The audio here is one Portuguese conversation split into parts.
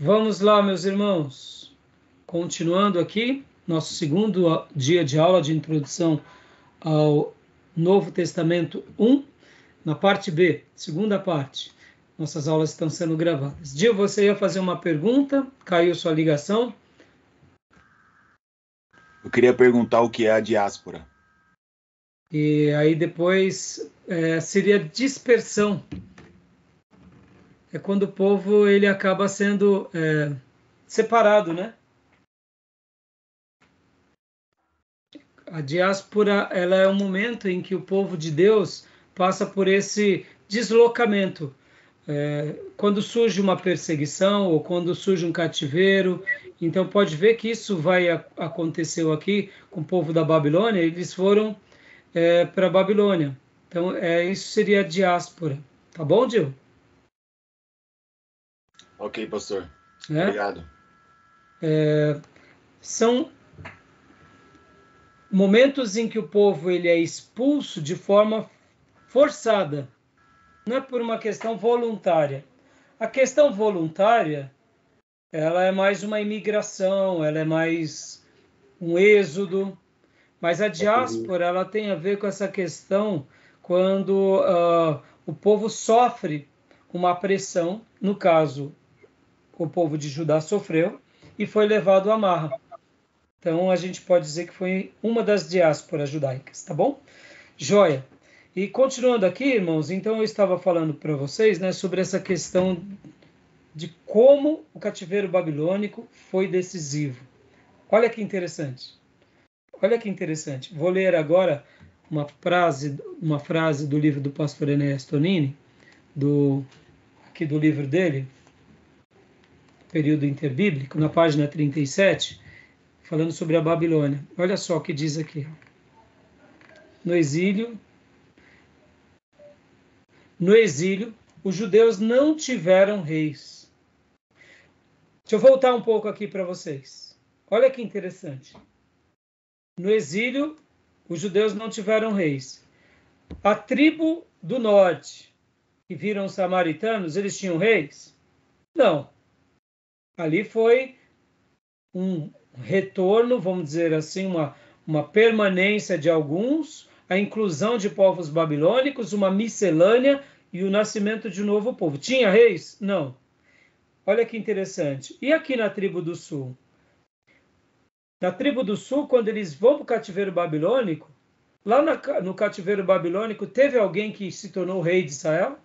Vamos lá, meus irmãos. Continuando aqui, nosso segundo dia de aula de introdução ao Novo Testamento 1, na parte B, segunda parte. Nossas aulas estão sendo gravadas. Gil, você ia fazer uma pergunta? Caiu sua ligação? Eu queria perguntar o que é a diáspora. E aí depois seria dispersão. É quando o povo ele acaba sendo separado, né? A diáspora, ela é um momento em que o povo de Deus passa por esse deslocamento. Quando surge uma perseguição ou quando surge um cativeiro, então pode ver que isso aconteceu aqui com o povo da Babilônia. Eles foram para a Babilônia. Então isso seria a diáspora. Tá bom, Gil? Ok, pastor. Obrigado. São momentos em que o povo ele é expulso de forma forçada. Não é por uma questão voluntária. A questão voluntária, ela é mais uma imigração, ela é mais um êxodo, mas a diáspora, ela tem a ver com essa questão quando o povo sofre uma pressão, no caso, o povo de Judá sofreu e foi levado à marra. Então, a gente pode dizer que foi uma das diásporas judaicas, tá bom? Joia. E continuando aqui, irmãos, então eu estava falando para vocês, né, sobre essa questão de como o cativeiro babilônico foi decisivo. Olha que interessante. Olha que interessante. Vou ler agora uma frase do livro do pastor Enéas Tonini, aqui do livro dele, Período Interbíblico, na página 37, falando sobre a Babilônia. Olha só o que diz aqui. No exílio, os judeus não tiveram reis. Deixa eu voltar um pouco aqui para vocês. Olha que interessante. No exílio, os judeus não tiveram reis. A tribo do norte, que viram os samaritanos, eles tinham reis? Não. Ali foi um retorno, vamos dizer assim, uma permanência de alguns, a inclusão de povos babilônicos, uma miscelânea e o nascimento de um novo povo. Tinha reis? Não. Olha que interessante. E aqui na tribo do sul? Na tribo do sul, quando eles vão para o cativeiro babilônico, lá no cativeiro babilônico, teve alguém que se tornou rei de Israel?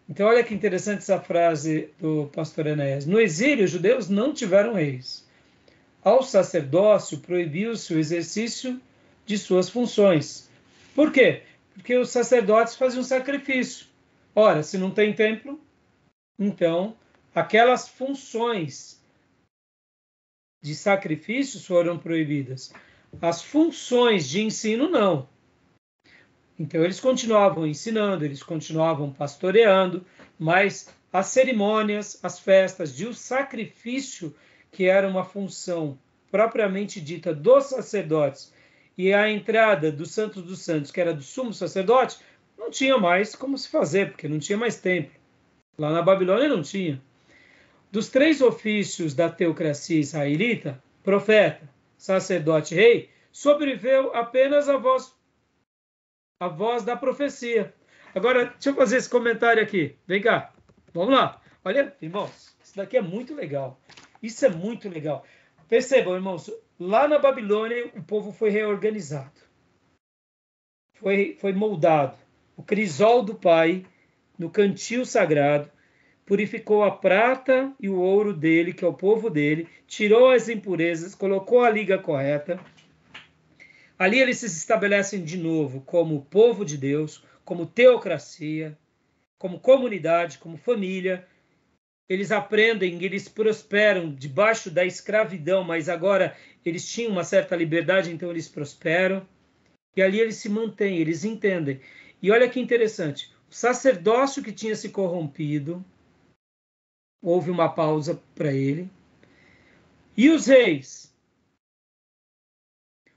Então, olha que interessante essa frase do pastor Enéas. No exílio, os judeus não tiveram reis. Ao sacerdócio, proibiu-se o exercício de suas funções. Por quê? Porque os sacerdotes faziam sacrifício. Ora, se não tem templo, então aquelas funções de sacrifícios foram proibidas. As funções de ensino, não. Então, eles continuavam ensinando, eles continuavam pastoreando, mas as cerimônias, as festas de o sacrifício, que era uma função propriamente dita dos sacerdotes, e a entrada do Santo dos Santos, que era do sumo sacerdote, não tinha mais como se fazer, porque não tinha mais templo. Lá na Babilônia não tinha. Dos 3 ofícios da teocracia israelita, profeta, sacerdote, rei, sobreviveu apenas a voz da profecia. Agora, deixa eu fazer esse comentário aqui. Vem cá. Vamos lá. Olha, irmãos, isso daqui é muito legal. Isso é muito legal. Percebam, irmãos, lá na Babilônia o povo foi reorganizado. Foi moldado. O crisol do pai, no cantil sagrado, purificou a prata e o ouro dele, que é o povo dele, tirou as impurezas, colocou a liga correta. Ali eles se estabelecem de novo como povo de Deus, como teocracia, como comunidade, como família. Eles aprendem, eles prosperam debaixo da escravidão, mas agora eles tinham uma certa liberdade, então eles prosperam. E ali eles se mantêm, eles entendem. E olha que interessante, o sacerdócio que tinha se corrompido, houve uma pausa para ele. E os reis?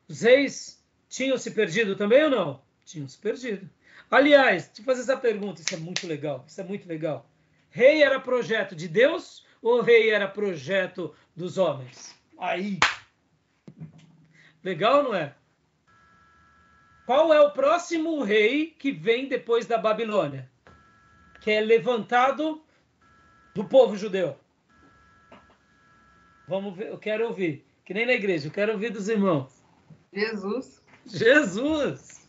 Os reis tinham se perdido também ou não? Tinham se perdido. Aliás, deixa eu fazer essa pergunta, isso é muito legal, isso é muito legal. Rei era projeto de Deus ou o rei era projeto dos homens? Aí. Legal, não é? Qual é o próximo rei que vem depois da Babilônia? Que é levantado do povo judeu. Vamos ver, eu quero ouvir. Que nem na igreja, eu quero ouvir dos irmãos. Jesus. Jesus!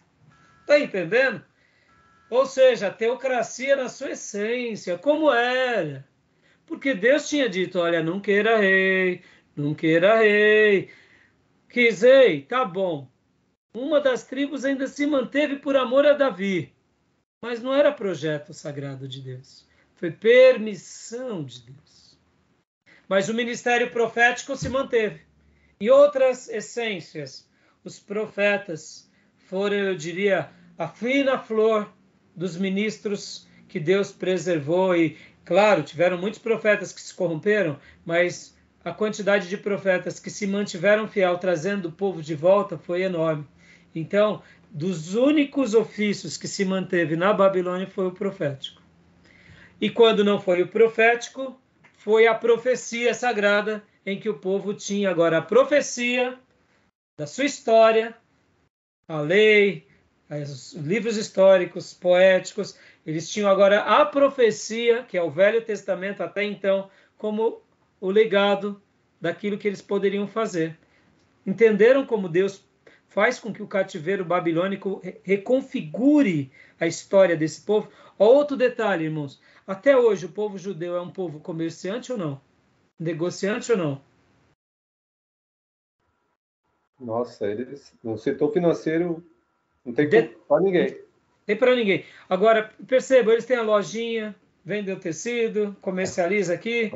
Tá entendendo? Ou seja, a teocracia na sua essência, como era? Porque Deus tinha dito, olha, não queira rei, não queira rei. Quis rei, tá bom. Uma das tribos ainda se manteve por amor a Davi. Mas não era projeto sagrado de Deus. Foi permissão de Deus. Mas o ministério profético se manteve. E outras essências. Os profetas foram, eu diria, a fina flor dos ministros que Deus preservou. E, claro, tiveram muitos profetas que se corromperam, mas a quantidade de profetas que se mantiveram fiel, trazendo o povo de volta, foi enorme. Então, dos únicos ofícios que se manteve na Babilônia foi o profético. E quando não foi o profético, foi a profecia sagrada, em que o povo tinha agora a profecia da sua história, a lei, os livros históricos, poéticos. Eles tinham agora a profecia, que é o Velho Testamento até então, como o legado daquilo que eles poderiam fazer. Entenderam como Deus faz com que o cativeiro babilônico reconfigure a história desse povo? Outro detalhe, irmãos. Até hoje, o povo judeu é um povo comerciante ou não? Negociante ou não? Nossa, eles, no setor financeiro não tem para ninguém. Tem para ninguém. Agora, perceba, eles têm a lojinha, vendem o tecido, comercializa aqui.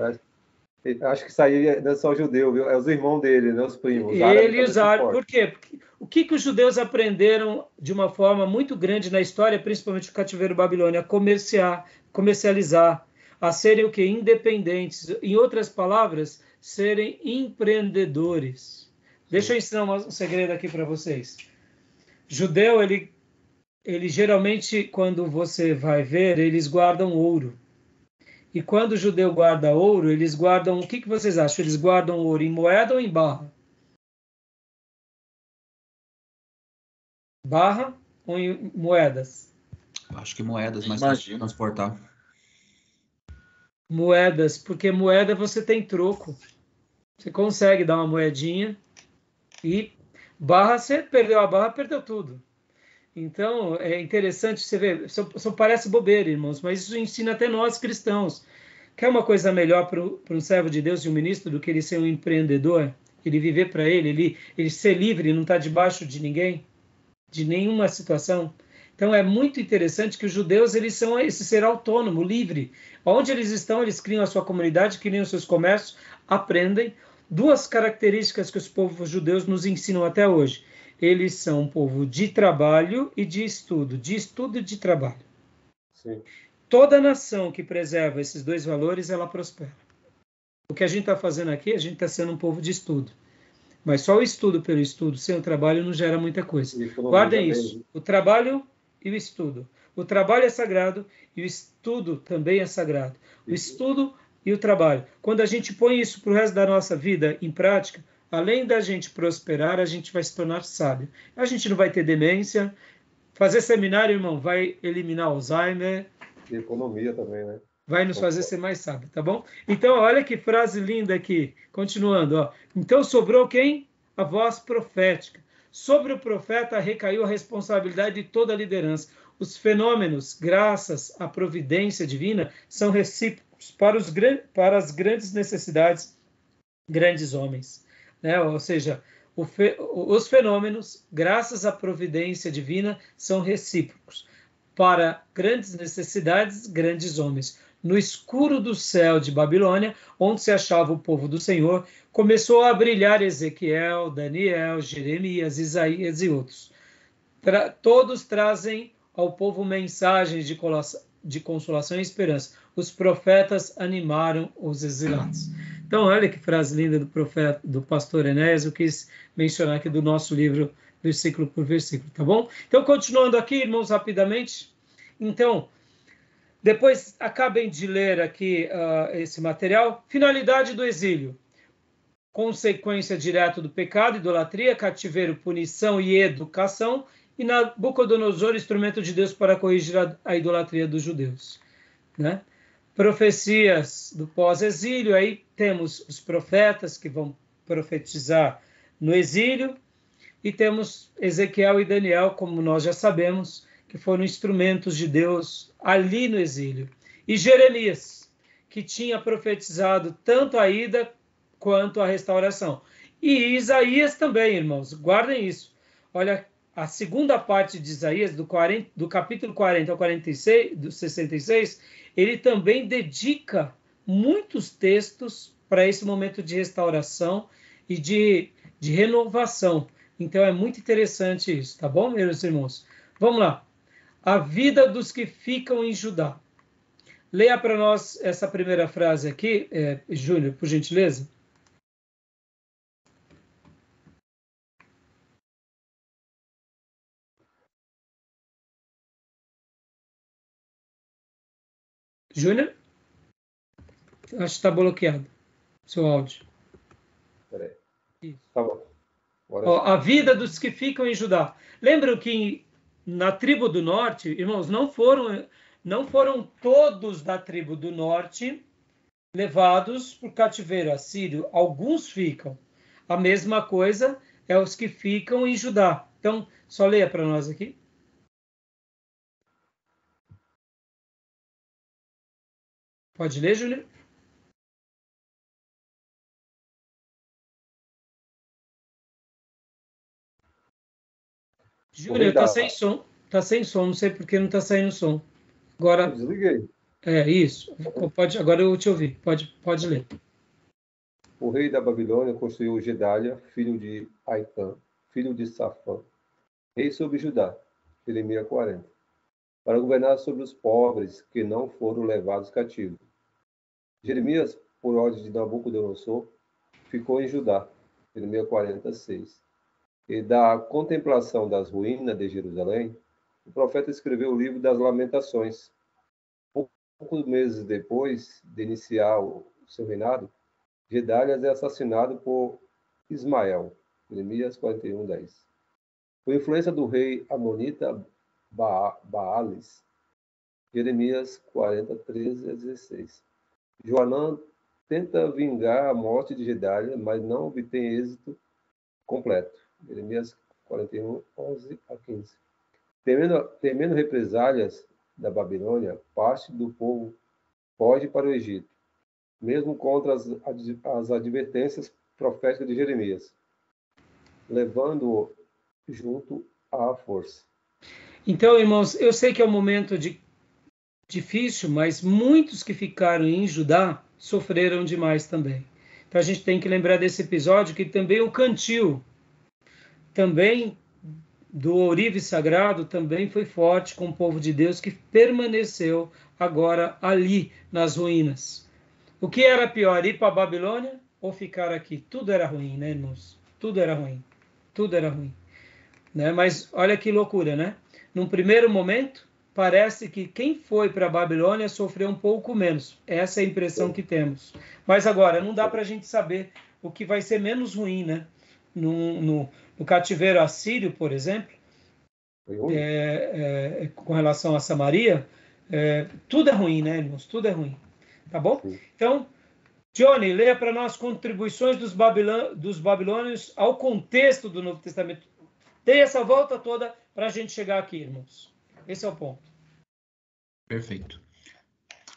Acho que isso aí não é só judeu, viu? É os irmãos dele, né? Os primos. Eles usaram. Por quê? Porque o que os judeus aprenderam de uma forma muito grande na história, principalmente o cativeiro babilônico, a comercializar, a serem o quê? Independentes. Em outras palavras, serem empreendedores. Deixa eu ensinar um segredo aqui para vocês. Judeu, ele geralmente, quando você vai ver, eles guardam ouro. E quando o judeu guarda ouro, eles guardam... O que vocês acham? Eles guardam ouro em moeda ou em barra? Barra ou em moedas? Acho que moedas, mais fácil de transportar. Moedas, porque moeda você tem troco. Você consegue dar uma moedinha e barra, você perdeu a barra, perdeu tudo. Então, é interessante você ver, só parece bobeira, irmãos, mas isso ensina até nós cristãos. Quer uma coisa melhor para um servo de Deus e um ministro do que ele ser um empreendedor? Ele viver para ele ser livre, não estar debaixo de ninguém, de nenhuma situação. Então, é muito interessante que os judeus, eles são esse ser autônomo, livre. Onde eles estão, eles criam a sua comunidade, criam os seus comércios, aprendem. Duas características que os povos judeus nos ensinam até hoje. Eles são um povo de trabalho e de estudo e de trabalho. Sim. Toda nação que preserva esses dois valores, ela prospera. O que a gente está fazendo aqui, a gente está sendo um povo de estudo. Mas só o estudo pelo estudo, sem o trabalho, não gera muita coisa. Guardem isso. O trabalho e o estudo. O trabalho é sagrado e o estudo também é sagrado. O estudo e o trabalho. Quando a gente põe isso para o resto da nossa vida em prática, além da gente prosperar, a gente vai se tornar sábio. A gente não vai ter demência. Fazer seminário, irmão, vai eliminar Alzheimer. E economia também, né? Vai nos fazer ser mais sábio, tá bom? Então, olha que frase linda aqui. Continuando, ó. Então, sobrou quem? A voz profética. Sobre o profeta recaiu a responsabilidade de toda a liderança. Os fenômenos, graças à providência divina, são recíprocos para as grandes necessidades, grandes homens. Né? Ou seja, os fenômenos, graças à providência divina, são recíprocos. Para grandes necessidades, grandes homens. No escuro do céu de Babilônia, onde se achava o povo do Senhor, começou a brilhar Ezequiel, Daniel, Jeremias, Isaías e outros. Todos trazem ao povo mensagens de consolação e esperança. Os profetas animaram os exilados. Então, olha que frase linda do pastor Enéas, eu quis mencionar aqui do nosso livro, versículo por versículo, tá bom? Então, continuando aqui, irmãos, rapidamente. Então, Depois, acabem de ler aqui esse material. Finalidade do exílio. Consequência direta do pecado, idolatria, cativeiro, punição e educação. E Nabucodonosor, instrumento de Deus para corrigir a idolatria dos judeus. Né? Profecias do pós-exílio. Aí temos os profetas que vão profetizar no exílio. E temos Ezequiel e Daniel, como nós já sabemos, que foram instrumentos de Deus ali no exílio. E Jeremias, que tinha profetizado tanto a ida quanto a restauração. E Isaías também, irmãos, guardem isso. Olha, a segunda parte de Isaías, do capítulo 40 ao 46, do 66, ele também dedica muitos textos para esse momento de restauração e de renovação. Então é muito interessante isso, tá bom, meus irmãos? Vamos lá. A vida dos que ficam em Judá. Leia para nós essa primeira frase aqui, Júnior, por gentileza. Júnior? Acho que está bloqueado seu áudio. Peraí. Isso. Tá bom. A vida dos que ficam em Judá. Lembram que na tribo do norte, irmãos, não foram todos da tribo do norte levados para o cativeiro assírio. Alguns ficam. A mesma coisa é os que ficam em Judá. Então, só leia para nós aqui. Pode ler, Júnior? Júnior, está sem som. Está sem som, não sei por que não está saindo som. Agora. Eu desliguei. Isso. Agora eu te ouvi. Pode ler. O rei da Babilônia construiu Gedalia, filho de Aicã, filho de Safã, rei sobre Judá, Jeremias 40, para governar sobre os pobres que não foram levados cativos. Jeremias, por ordem de Nabucodonosor, ficou em Judá, Jeremias 46. E da contemplação das ruínas de Jerusalém, o profeta escreveu o livro das Lamentações. Poucos meses depois de iniciar o seu reinado, Gedalias é assassinado por Ismael, Jeremias 41:10. Por influência do rei amonita Baales, Jeremias 40:13-16. Joanã tenta vingar a morte de Gedalias, mas não obtém êxito completo. Jeremias 41:11-15. Temendo represálias da Babilônia, parte do povo foge para o Egito, mesmo contra as advertências proféticas de Jeremias, levando-o junto à força. Então, irmãos, eu sei que é um momento difícil, mas muitos que ficaram em Judá sofreram demais também. Então a gente tem que lembrar desse episódio, que também o cantil, também do ourive sagrado, também foi forte com o povo de Deus que permaneceu agora ali nas ruínas. O que era pior, ir para a Babilônia ou ficar aqui? Tudo era ruim, né, irmãos? Tudo era ruim. Tudo era ruim. Né? Mas olha que loucura, né? Num primeiro momento, parece que quem foi para a Babilônia sofreu um pouco menos. Essa é a impressão que temos. Mas agora, não dá para a gente saber o que vai ser menos ruim, né? No cativeiro assírio, por exemplo, com relação a Samaria, tudo é ruim, né, irmãos? Tudo é ruim. Tá bom? Sim. Então, Johnny, leia para nós contribuições dos babilônios ao contexto do Novo Testamento. Tem essa volta toda para a gente chegar aqui, irmãos. Esse é o ponto. Perfeito.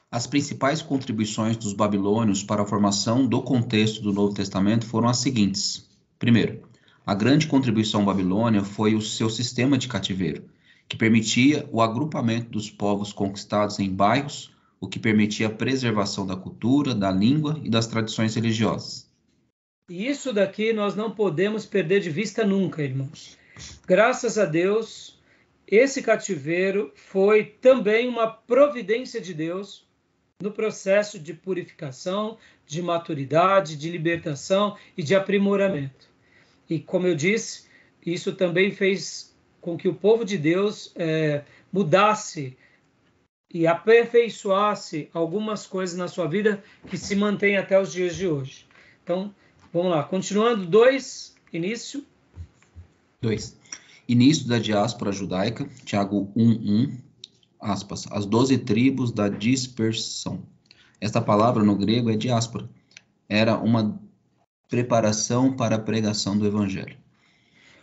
As principais contribuições dos babilônios para a formação do contexto do Novo Testamento foram as seguintes. Primeiro, a grande contribuição babilônia foi o seu sistema de cativeiro, que permitia o agrupamento dos povos conquistados em bairros, o que permitia a preservação da cultura, da língua e das tradições religiosas. E isso daqui nós não podemos perder de vista nunca, irmãos. Graças a Deus, esse cativeiro foi também uma providência de Deus no processo de purificação, de maturidade, de libertação e de aprimoramento. E como eu disse, isso também fez com que o povo de Deus mudasse e aperfeiçoasse algumas coisas na sua vida que se mantêm até os dias de hoje. Então, vamos lá. Continuando, 2, início. 2. Início da diáspora judaica, Tiago 1:1, aspas, as 12 tribos da dispersão. Esta palavra no grego é diáspora. Era uma preparação para a pregação do evangelho.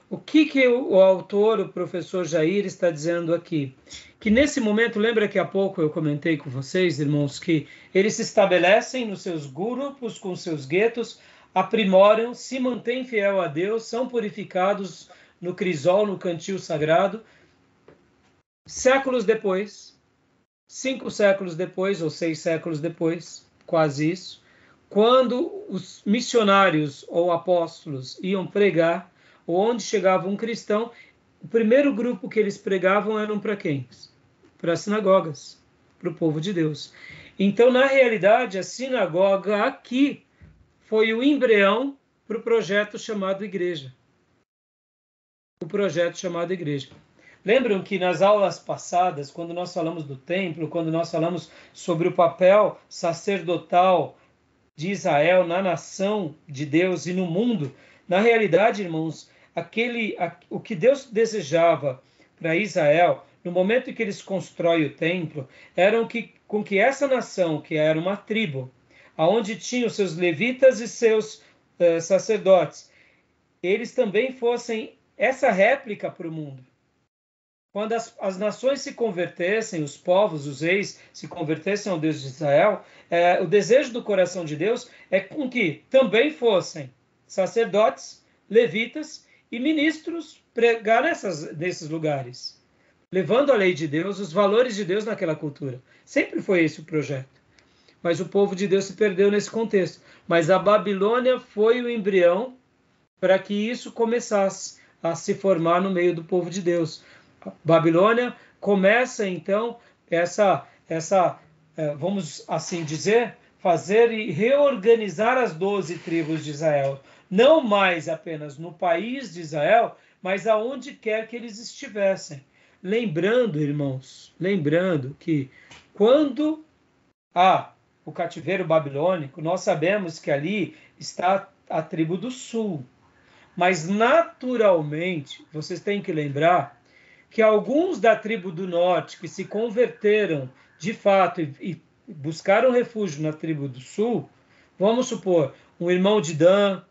O que o autor, o professor Jair, está dizendo aqui? Que nesse momento, lembra que há pouco eu comentei com vocês, irmãos, que eles se estabelecem nos seus grupos, com seus guetos, aprimoram, se mantêm fiel a Deus, são purificados no crisol, no cantil sagrado. Séculos depois, 5 séculos depois, ou 6 séculos depois, quase isso, quando os missionários ou apóstolos iam pregar, ou onde chegava um cristão, o primeiro grupo que eles pregavam eram para quem? Para as sinagogas, para o povo de Deus. Então, na realidade, a sinagoga aqui foi o embrião para o projeto chamado igreja. O projeto chamado igreja. Lembram que nas aulas passadas, quando nós falamos do templo, quando nós falamos sobre o papel sacerdotal de Israel na nação de Deus e no mundo, na realidade, irmãos, o que Deus desejava para Israel, no momento em que eles constroem o templo, era com que essa nação, que era uma tribo, onde tinham seus levitas e seus sacerdotes, eles também fossem essa réplica para o mundo. Quando as nações se convertessem, os povos, os reis, se convertessem ao Deus de Israel, o desejo do coração de Deus é com que também fossem sacerdotes, levitas e ministros pregar nesses lugares, levando a lei de Deus, os valores de Deus naquela cultura. Sempre foi esse o projeto. Mas o povo de Deus se perdeu nesse contexto. Mas a Babilônia foi o embrião para que isso começasse a se formar no meio do povo de Deus. A Babilônia começa, então, vamos assim dizer, fazer e reorganizar as 12 tribos de Israel. Não mais apenas no país de Israel, mas aonde quer que eles estivessem. Lembrando, irmãos, que quando há o cativeiro babilônico, nós sabemos que ali está a tribo do sul. Mas, naturalmente, vocês têm que lembrar que alguns da tribo do norte que se converteram de fato e buscaram refúgio na tribo do sul, vamos supor, um irmão de Dan,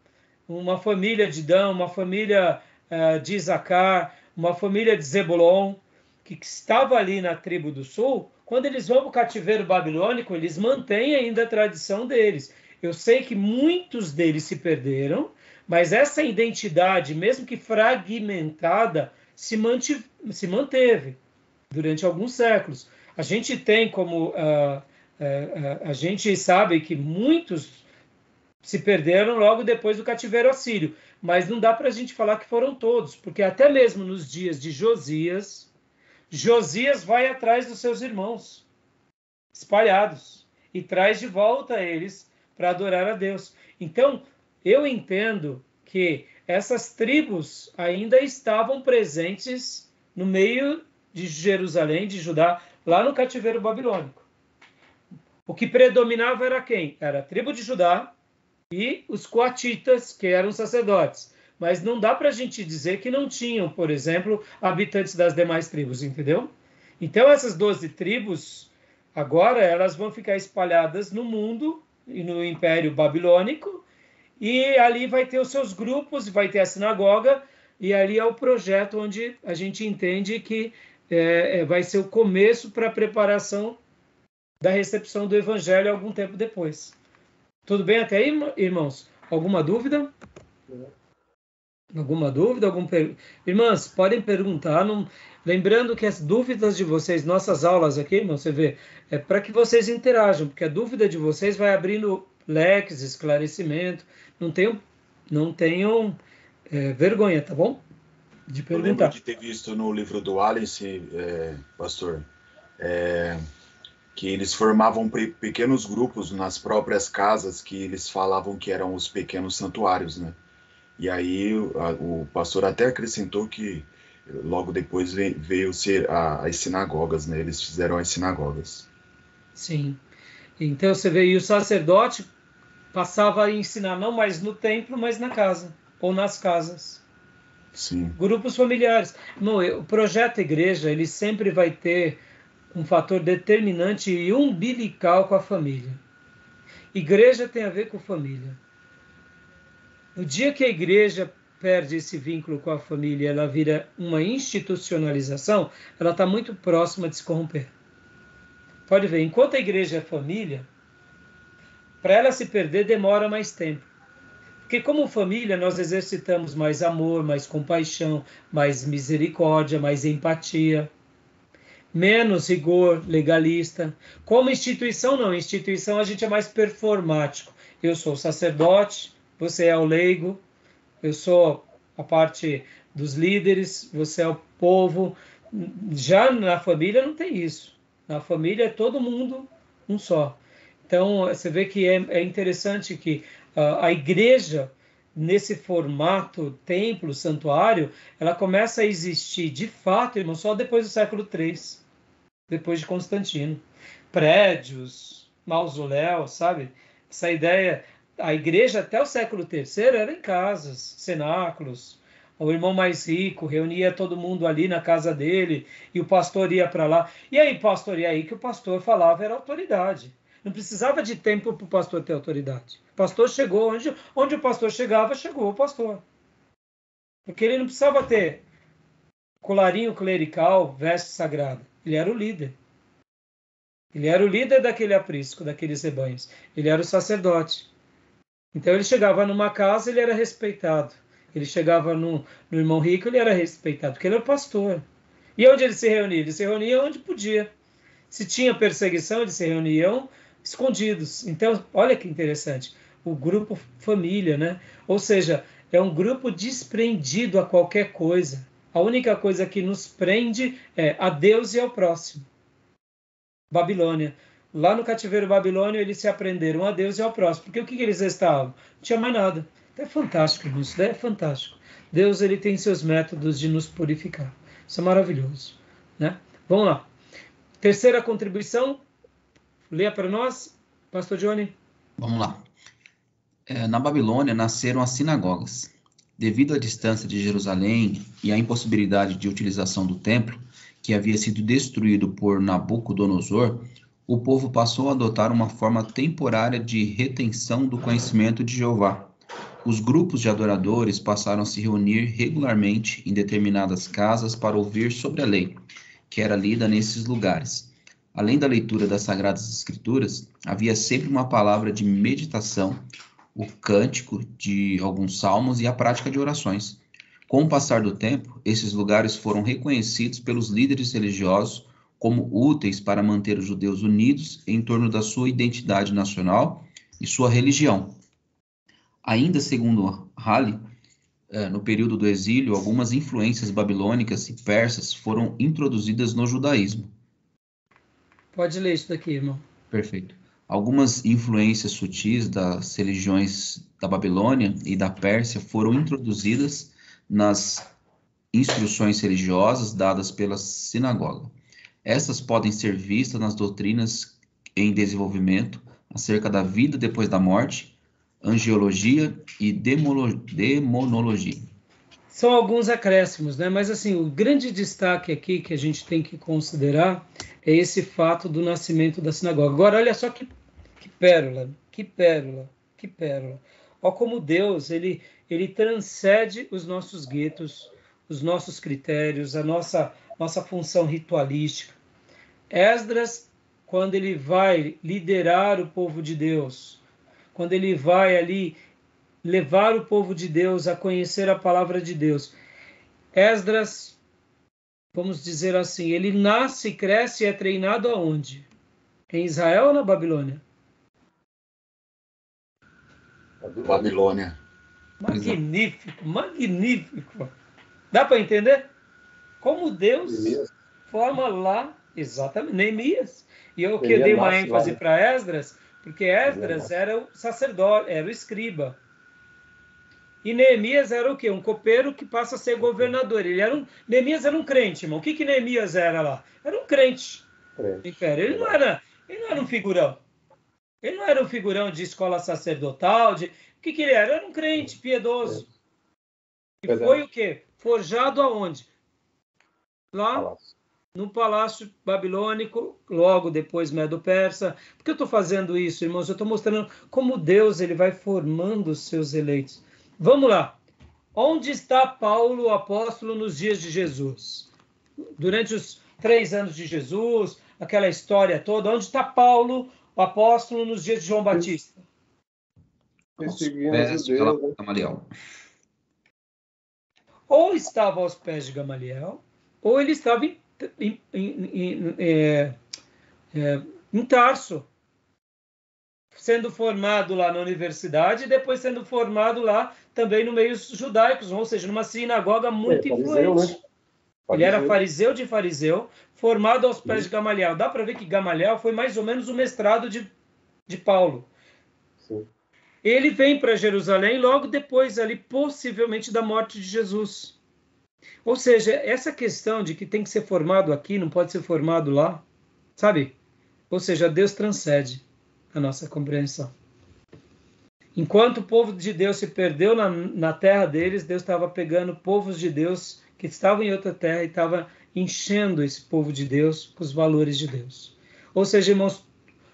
uma família de Dan, uma família de Isacar, uma família de Zebulon, que estava ali na tribo do sul, quando eles vão para o cativeiro babilônico, eles mantêm ainda a tradição deles. Eu sei que muitos deles se perderam, mas essa identidade, mesmo que fragmentada, se manteve durante alguns séculos. A gente tem como... a gente sabe que muitos se perderam logo depois do cativeiro assírio, mas não dá para a gente falar que foram todos, porque até mesmo nos dias de Josias vai atrás dos seus irmãos espalhados e traz de volta eles para adorar a Deus. Então, eu entendo que essas tribos ainda estavam presentes no meio de Jerusalém, de Judá, lá no cativeiro babilônico. O que predominava era quem? Era a tribo de Judá e os coatitas, que eram sacerdotes. Mas não dá para a gente dizer que não tinham, por exemplo, habitantes das demais tribos, entendeu? Então, essas 12 tribos, agora, elas vão ficar espalhadas no mundo e no Império Babilônico, e ali vai ter os seus grupos, vai ter a sinagoga, e ali é o projeto onde a gente entende que vai ser o começo para a preparação da recepção do Evangelho algum tempo depois. Tudo bem até aí, irmãos? Alguma dúvida? Alguma dúvida? Irmãs, podem perguntar. Lembrando que as dúvidas de vocês, nossas aulas aqui, irmão, você vê, é para que vocês interajam, porque a dúvida de vocês vai abrindo leques, esclarecimento. Não tenham vergonha, tá bom? De perguntar. Eu lembro de ter visto no livro do Alice, pastor, que eles formavam pequenos grupos nas próprias casas, que eles falavam que eram os pequenos santuários, né? E aí o pastor até acrescentou que logo depois veio ser as sinagogas, né? Eles fizeram as sinagogas. Sim. Então você vê, e o sacerdote passava a ensinar não mais no templo, mas na casa, ou nas casas. Sim. Grupos familiares. O projeto igreja, ele sempre vai ter um fator determinante e umbilical com a família. Igreja tem a ver com família. No dia que a igreja perde esse vínculo com a família, ela vira uma institucionalização, ela está muito próxima de se corromper. Pode ver, enquanto a igreja é família, para ela se perder demora mais tempo. Porque como família nós exercitamos mais amor, mais compaixão, mais misericórdia, mais empatia, menos rigor legalista. Como instituição não, instituição a gente é mais performático. Eu sou o sacerdote, você é o leigo, eu sou a parte dos líderes, você é o povo. Já na família não tem isso. Na família é todo mundo um só. Então, você vê que é interessante que a igreja, nesse formato templo, santuário, ela começa a existir de fato, irmão, só depois do século III, depois de Constantino. Prédios, mausoléus, sabe? Essa ideia, a igreja até o século III era em casas, cenáculos. O irmão mais rico reunia todo mundo ali na casa dele e o pastor ia para lá. E aí, pastor, e aí que o pastor falava era autoridade. Não precisava de tempo para o pastor ter autoridade. O pastor chegou, onde o pastor chegava, chegou o pastor. Porque ele não precisava ter colarinho clerical, veste sagrada. Ele era o líder. Ele era o líder daquele aprisco, daqueles rebanhos. Ele era o sacerdote. Então ele chegava numa casa, ele era respeitado. Ele chegava no irmão rico, ele era respeitado, porque ele era o pastor. E onde ele se reunia? Ele se reunia onde podia. Se tinha perseguição, eles se reuniam escondidos. Então, olha que interessante. O grupo família, né? Ou seja, é um grupo desprendido a qualquer coisa. A única coisa que nos prende é a Deus e ao próximo. Babilônia. Lá no cativeiro babilônio, eles se aprenderam a Deus e ao próximo. Porque o que eles estavam? Não tinha mais nada. É fantástico, irmão. Isso daí é fantástico. Deus, ele tem seus métodos de nos purificar. Isso é maravilhoso, né? Vamos lá. Terceira contribuição, leia para nós, pastor Johnny. Vamos lá. Na Babilônia nasceram as sinagogas. Devido à distância de Jerusalém e à impossibilidade de utilização do templo, que havia sido destruído por Nabucodonosor, o povo passou a adotar uma forma temporária de retenção do conhecimento de Jeová. Os grupos de adoradores passaram a se reunir regularmente em determinadas casas para ouvir sobre a lei, que era lida nesses lugares. Além da leitura das Sagradas Escrituras, havia sempre uma palavra de meditação, o cântico de alguns salmos e a prática de orações. Com o passar do tempo, esses lugares foram reconhecidos pelos líderes religiosos como úteis para manter os judeus unidos em torno da sua identidade nacional e sua religião. Ainda segundo Halley, no período do exílio, algumas influências babilônicas e persas foram introduzidas no judaísmo. Pode ler isso daqui, irmão. Perfeito. Algumas influências sutis das religiões da Babilônia e da Pérsia foram introduzidas nas instruções religiosas dadas pela sinagoga. Essas podem ser vistas nas doutrinas em desenvolvimento acerca da vida depois da morte, angiologia e demonologia. São alguns acréscimos, né? Mas assim, o grande destaque aqui que a gente tem que considerar é esse fato do nascimento da sinagoga. Agora, olha só que pérola, que pérola, que pérola. Olha como Deus, ele transcende os nossos guetos, os nossos critérios, a nossa função ritualística. Esdras, quando ele vai liderar o povo de Deus, quando ele vai ali levar o povo de Deus a conhecer a palavra de Deus, Esdras, vamos dizer assim, ele nasce, cresce e é treinado aonde? Em Israel ou na Babilônia? Babilônia. Magnífico, magnífico. Dá para entender? Como Deus forma lá, exatamente, Neemias. E eu que dei uma ênfase para Esdras, porque Esdras era o sacerdote, era o escriba. E Neemias era o quê? Um copeiro que passa a ser governador. Neemias era um crente, irmão. O que Neemias era lá? Era um crente do império. Ele não era um figurão. Ele não era um figurão de escola sacerdotal. O que ele era? Era um crente piedoso. E foi o quê? Forjado aonde? Lá no palácio babilônico, logo depois Medo-Persa. Por que eu estou fazendo isso, irmãos? Eu estou mostrando como Deus ele vai formando os seus eleitos. Vamos lá. Onde está Paulo, o apóstolo, nos dias de Jesus? Durante os 3 anos de Jesus, aquela história toda. Onde está Paulo, o apóstolo, nos dias de João Batista? Gamaliel. Ou estava aos pés de Gamaliel, ou ele estava em Tarso, sendo formado lá na universidade e depois sendo formado lá também no meio judaicos, ou seja, numa sinagoga muito influente. Né? Ele era fariseu de fariseu, formado aos pés de Gamaliel. Dá para ver que Gamaliel foi mais ou menos o mestrado de Paulo. Sim. Ele vem para Jerusalém logo depois, ali, possivelmente, da morte de Jesus. Ou seja, essa questão de que tem que ser formado aqui, não pode ser formado lá, sabe? Ou seja, Deus transcende a nossa compreensão. Enquanto o povo de Deus se perdeu na terra deles, Deus estava pegando povos de Deus que estavam em outra terra e estava enchendo esse povo de Deus com os valores de Deus. Ou seja, irmãos,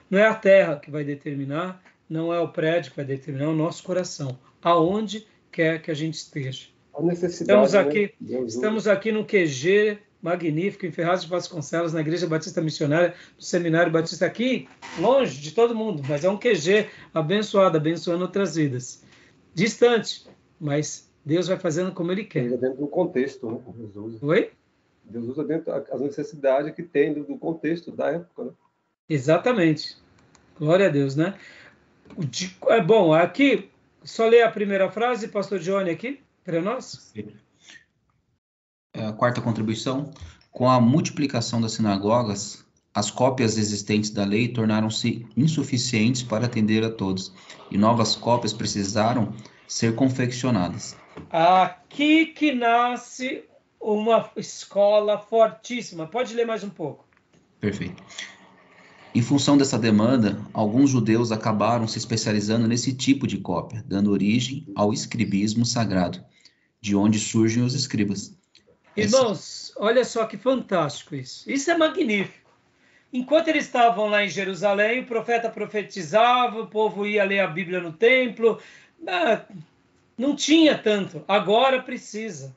não é a terra que vai determinar, não é o prédio que vai determinar, é o nosso coração, aonde quer que a gente esteja. A necessidade, estamos aqui no QG magnífico, em Ferraz de Vasconcelos, na Igreja Batista Missionária, do Seminário Batista, aqui, longe de todo mundo, mas é um QG abençoado, abençoando outras vidas. Distante, mas Deus vai fazendo como Ele quer. Dentro do contexto, né? Deus usa. Oi? Deus usa dentro das necessidades que tem do contexto da época, né? Exatamente. Glória a Deus, né? Bom, aqui, só ler a primeira frase, pastor Johnny, aqui, para nós. A quarta contribuição. Com a multiplicação das sinagogas, as cópias existentes da lei tornaram-se insuficientes para atender a todos, e novas cópias precisaram ser confeccionadas. Aqui que nasce uma escola fortíssima. Pode ler mais um pouco. Perfeito. Em função dessa demanda, alguns judeus acabaram se especializando nesse tipo de cópia, dando origem ao escribismo sagrado, de onde surgem os escribas. Irmãos, olha só que fantástico isso. Isso é magnífico. Enquanto eles estavam lá em Jerusalém, o profeta profetizava, o povo ia ler a Bíblia no templo. Não tinha tanto. Agora precisa.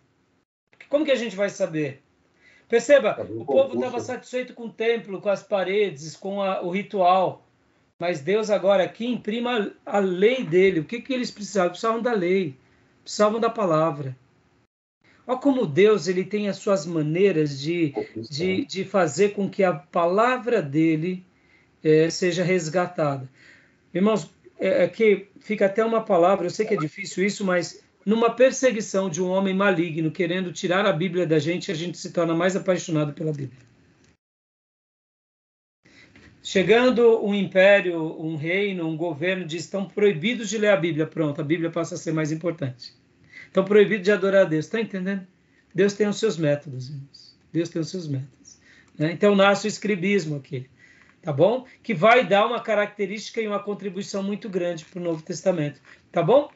Como que a gente vai saber? Perceba, o povo estava satisfeito com o templo, com as paredes, com o ritual. Mas Deus agora aqui imprima a lei dele. O que eles precisavam? Precisavam da lei. Precisavam da palavra. Olha como Deus ele tem as suas maneiras de fazer com que a palavra dele seja resgatada. Irmãos, que fica até uma palavra, eu sei que é difícil isso, mas numa perseguição de um homem maligno querendo tirar a Bíblia da gente, a gente se torna mais apaixonado pela Bíblia. Chegando um império, um reino, um governo diz, estão proibidos de ler a Bíblia. Pronto, a Bíblia passa a ser mais importante. Estão proibidos de adorar a Deus. Está entendendo? Deus tem os seus métodos, irmãos. Deus tem os seus métodos. Né? Então nasce o escribismo aqui. Tá bom? Que vai dar uma característica e uma contribuição muito grande para o Novo Testamento. Tá bom?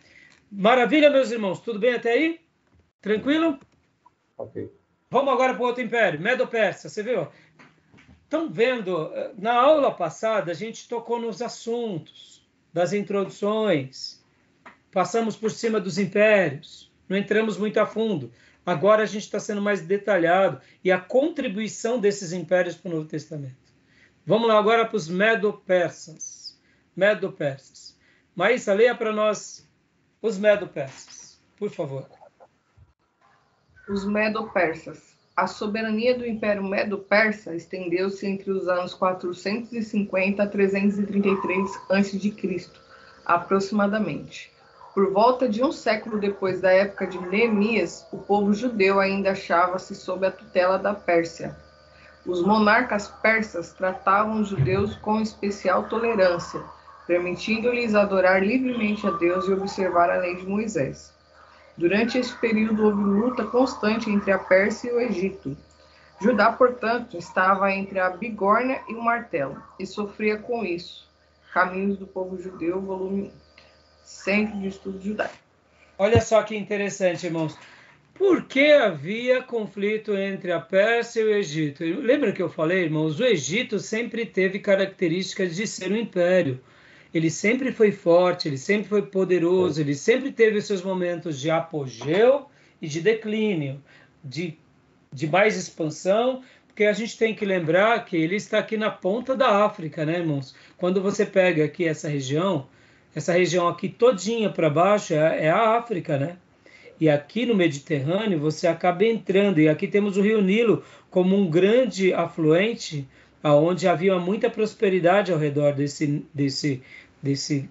Maravilha, meus irmãos. Tudo bem até aí? Tranquilo? Ok. Vamos agora para o outro império. Medo-Persa. Você viu? Estão vendo? Na aula passada, a gente tocou nos assuntos das introduções. Passamos por cima dos impérios. Não entramos muito a fundo. Agora a gente está sendo mais detalhado. E a contribuição desses impérios para o Novo Testamento. Vamos lá agora para os Medo-Persas. Medo-Persas. Maísa, leia para nós os Medo-Persas, por favor. Os Medo-Persas. A soberania do Império Medo-Persa estendeu-se entre os anos 450 a 333 a.C., aproximadamente. Por volta de um século depois da época de Neemias, o povo judeu ainda achava-se sob a tutela da Pérsia. Os monarcas persas tratavam os judeus com especial tolerância, permitindo-lhes adorar livremente a Deus e observar a lei de Moisés. Durante esse período houve luta constante entre a Pérsia e o Egito. Judá, portanto, estava entre a bigorna e o martelo, e sofria com isso. Caminhos do Povo Judeu, volume 1. Centro de Estudo Judaico. Olha só que interessante, irmãos. Por que havia conflito entre a Pérsia e o Egito? Lembra que eu falei, irmãos? O Egito sempre teve características de ser um império. Ele sempre foi forte, ele sempre foi poderoso, ele sempre teve seus momentos de apogeu e de declínio, de mais expansão, porque a gente tem que lembrar que ele está aqui na ponta da África, né, irmãos? Quando você pega aqui essa região aqui todinha para baixo é a África, né? E aqui no Mediterrâneo você acaba entrando, e aqui temos o Rio Nilo como um grande afluente, onde havia muita prosperidade ao redor desse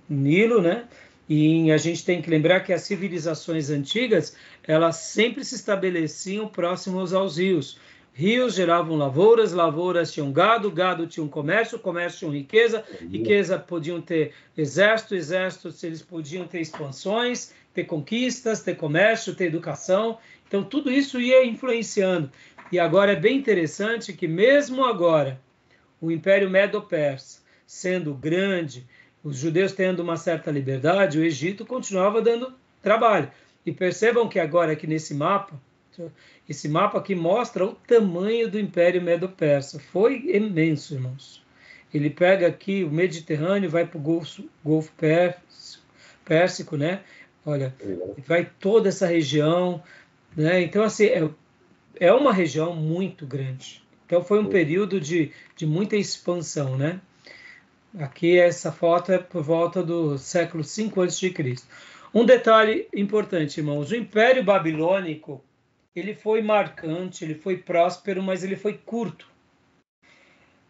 Nilo, né? E a gente tem que lembrar que as civilizações antigas, elas sempre se estabeleciam próximos aos rios. Rios geravam lavouras, lavouras tinham gado, gado tinha um comércio, comércio tinha riqueza, riqueza podiam ter exército, exércitos eles podiam ter expansões, ter conquistas, ter comércio, ter educação. Então tudo isso ia influenciando. E agora é bem interessante que mesmo agora, o Império Medo-Persa sendo grande, os judeus tendo uma certa liberdade, o Egito continuava dando trabalho. E percebam que agora aqui nesse mapa, esse mapa aqui mostra o tamanho do Império Medo-Persa. Foi imenso, irmãos. Ele pega aqui o Mediterrâneo, vai para o Golfo Pérsico, né? Olha, vai toda essa região, né? Então, assim, é uma região muito grande. Então, foi um período de muita expansão, né? Aqui, essa foto é por volta do século V a.C. Um detalhe importante, irmãos. O Império Babilônico, ele foi marcante, ele foi próspero, mas ele foi curto.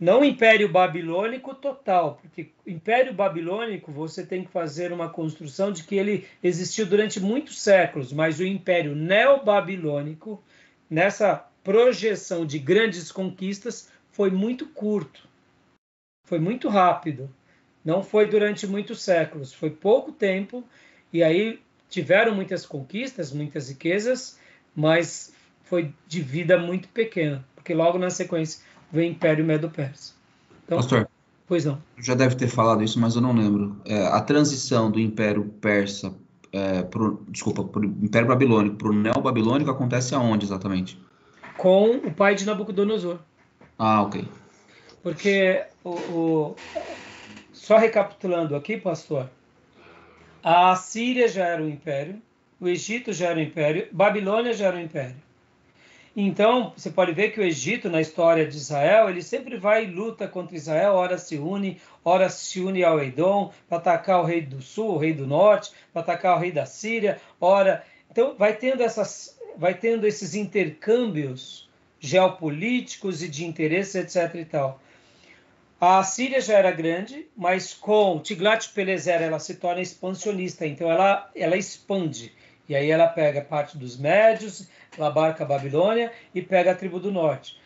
Não o Império Babilônico total, porque o Império Babilônico você tem que fazer uma construção de que ele existiu durante muitos séculos, mas o Império Neobabilônico, nessa projeção de grandes conquistas, foi muito curto, foi muito rápido, não foi durante muitos séculos, foi pouco tempo, e aí tiveram muitas conquistas, muitas riquezas, mas foi de vida muito pequena, porque logo na sequência vem o Império Medo-Persa. Então, Pastor, pois não. já deve ter falado isso, mas eu não lembro. A transição do Império Persa, pro Império Babilônico para o Neo-Babilônico acontece aonde exatamente? Com o pai de Nabucodonosor. Ah, ok. Porque, só recapitulando aqui, pastor, a Síria já era um império, o Egito já era um império, Babilônia já era um império. Então, você pode ver que o Egito, na história de Israel, ele sempre vai e luta contra Israel, ora se une ao Edom, para atacar o rei do sul, o rei do norte, para atacar o rei da Síria, ora... Então, vai tendo esses intercâmbios geopolíticos e de interesse, etc. e tal. A Síria já era grande, mas com Tiglat-Pileser ela se torna expansionista, então ela expande. E aí ela pega parte dos médios, ela abarca a Babilônia e pega a tribo do norte.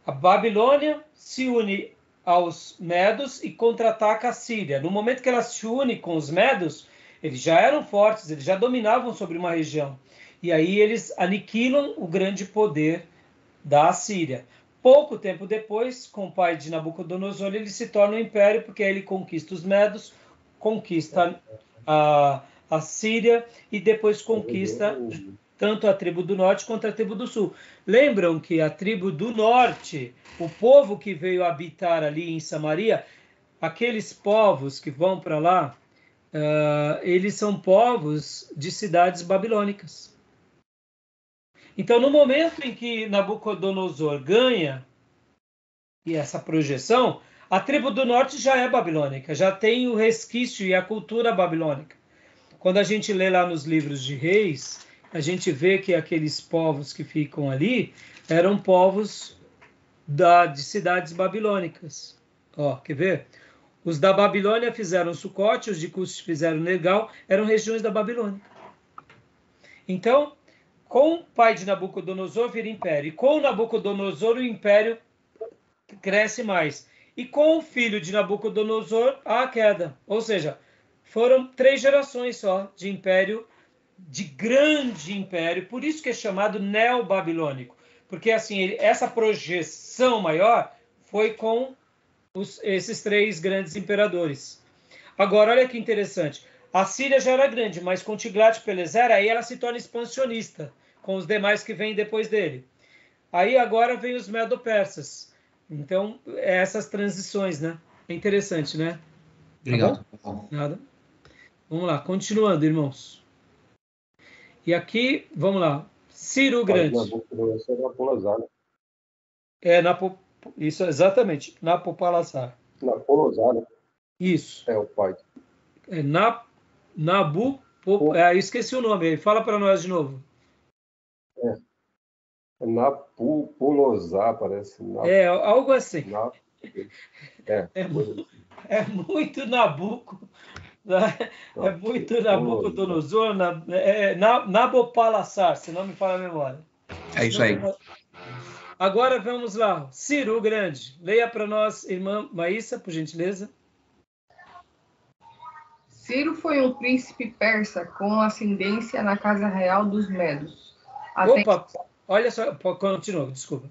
A Babilônia se une aos medos e contra-ataca a Síria. No momento que ela se une com os medos, eles já eram fortes, eles já dominavam sobre uma região. E aí eles aniquilam o grande poder da Síria. Pouco tempo depois, com o pai de Nabucodonosor, ele se torna um império, porque aí ele conquista os medos, conquista a Síria e depois conquista tanto a tribo do norte quanto a tribo do sul. Lembram que a tribo do norte, o povo que veio habitar ali em Samaria, aqueles povos que vão para lá, eles são povos de cidades babilônicas. Então, no momento em que Nabucodonosor ganha e essa projeção, a tribo do norte já é babilônica, já tem o resquício e a cultura babilônica. Quando a gente lê lá nos livros de reis, a gente vê que aqueles povos que ficam ali eram povos de cidades babilônicas. Quer ver? Os da Babilônia fizeram Sucote, os de Cush fizeram Nergal, eram regiões da Babilônia. Então, com o pai de Nabucodonosor vira império. E com Nabucodonosor o império cresce mais. E com o filho de Nabucodonosor há a queda. Ou seja, foram 3 gerações só de império de grande império, por isso que é chamado neobabilônico, porque assim, essa projeção maior foi com esses 3 grandes imperadores. Agora, olha que interessante, a Síria já era grande, mas com Tiglat-Pileser, aí ela se torna expansionista, com os demais que vêm depois dele. Aí agora vem os Medo-Persas. Então, essas transições, né? É interessante, né? Obrigado. Tá bom? Nada. Vamos lá, continuando, irmãos. E aqui, vamos lá. Ciro o Grande. Isso, exatamente. Nabopolassar. Napolozar. Isso. É o pai. É esqueci o nome. Fala para nós de novo. Napolozar, parece. Algo assim. É muito Nabuco. É muito Nabucodonosor, Nabopolassar, se não me falha a memória. É isso aí. Agora vamos lá. Ciro o Grande. Leia para nós, irmã Maísa, por gentileza. Ciro foi um príncipe persa com ascendência na casa real dos Medos. Olha só, continua, desculpa.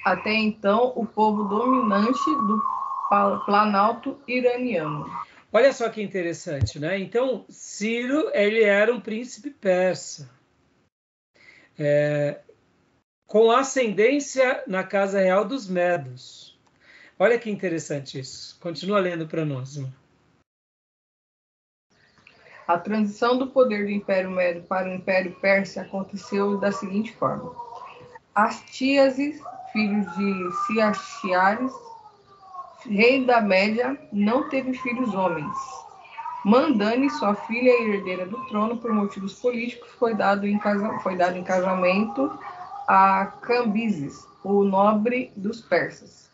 Até então, o povo dominante do Planalto iraniano. Olha só que interessante, né? Então, Ciro, ele era um príncipe persa. Com ascendência na casa real dos Medos. Olha que interessante isso. Continua lendo para nós, irmão. A transição do poder do Império Medo para o Império Persa aconteceu da seguinte forma. Astíases, filho de Ciaxiares, rei da Média, não teve filhos homens. Mandane, sua filha e herdeira do trono por motivos políticos, foi dado em casamento a Cambises, o nobre dos persas.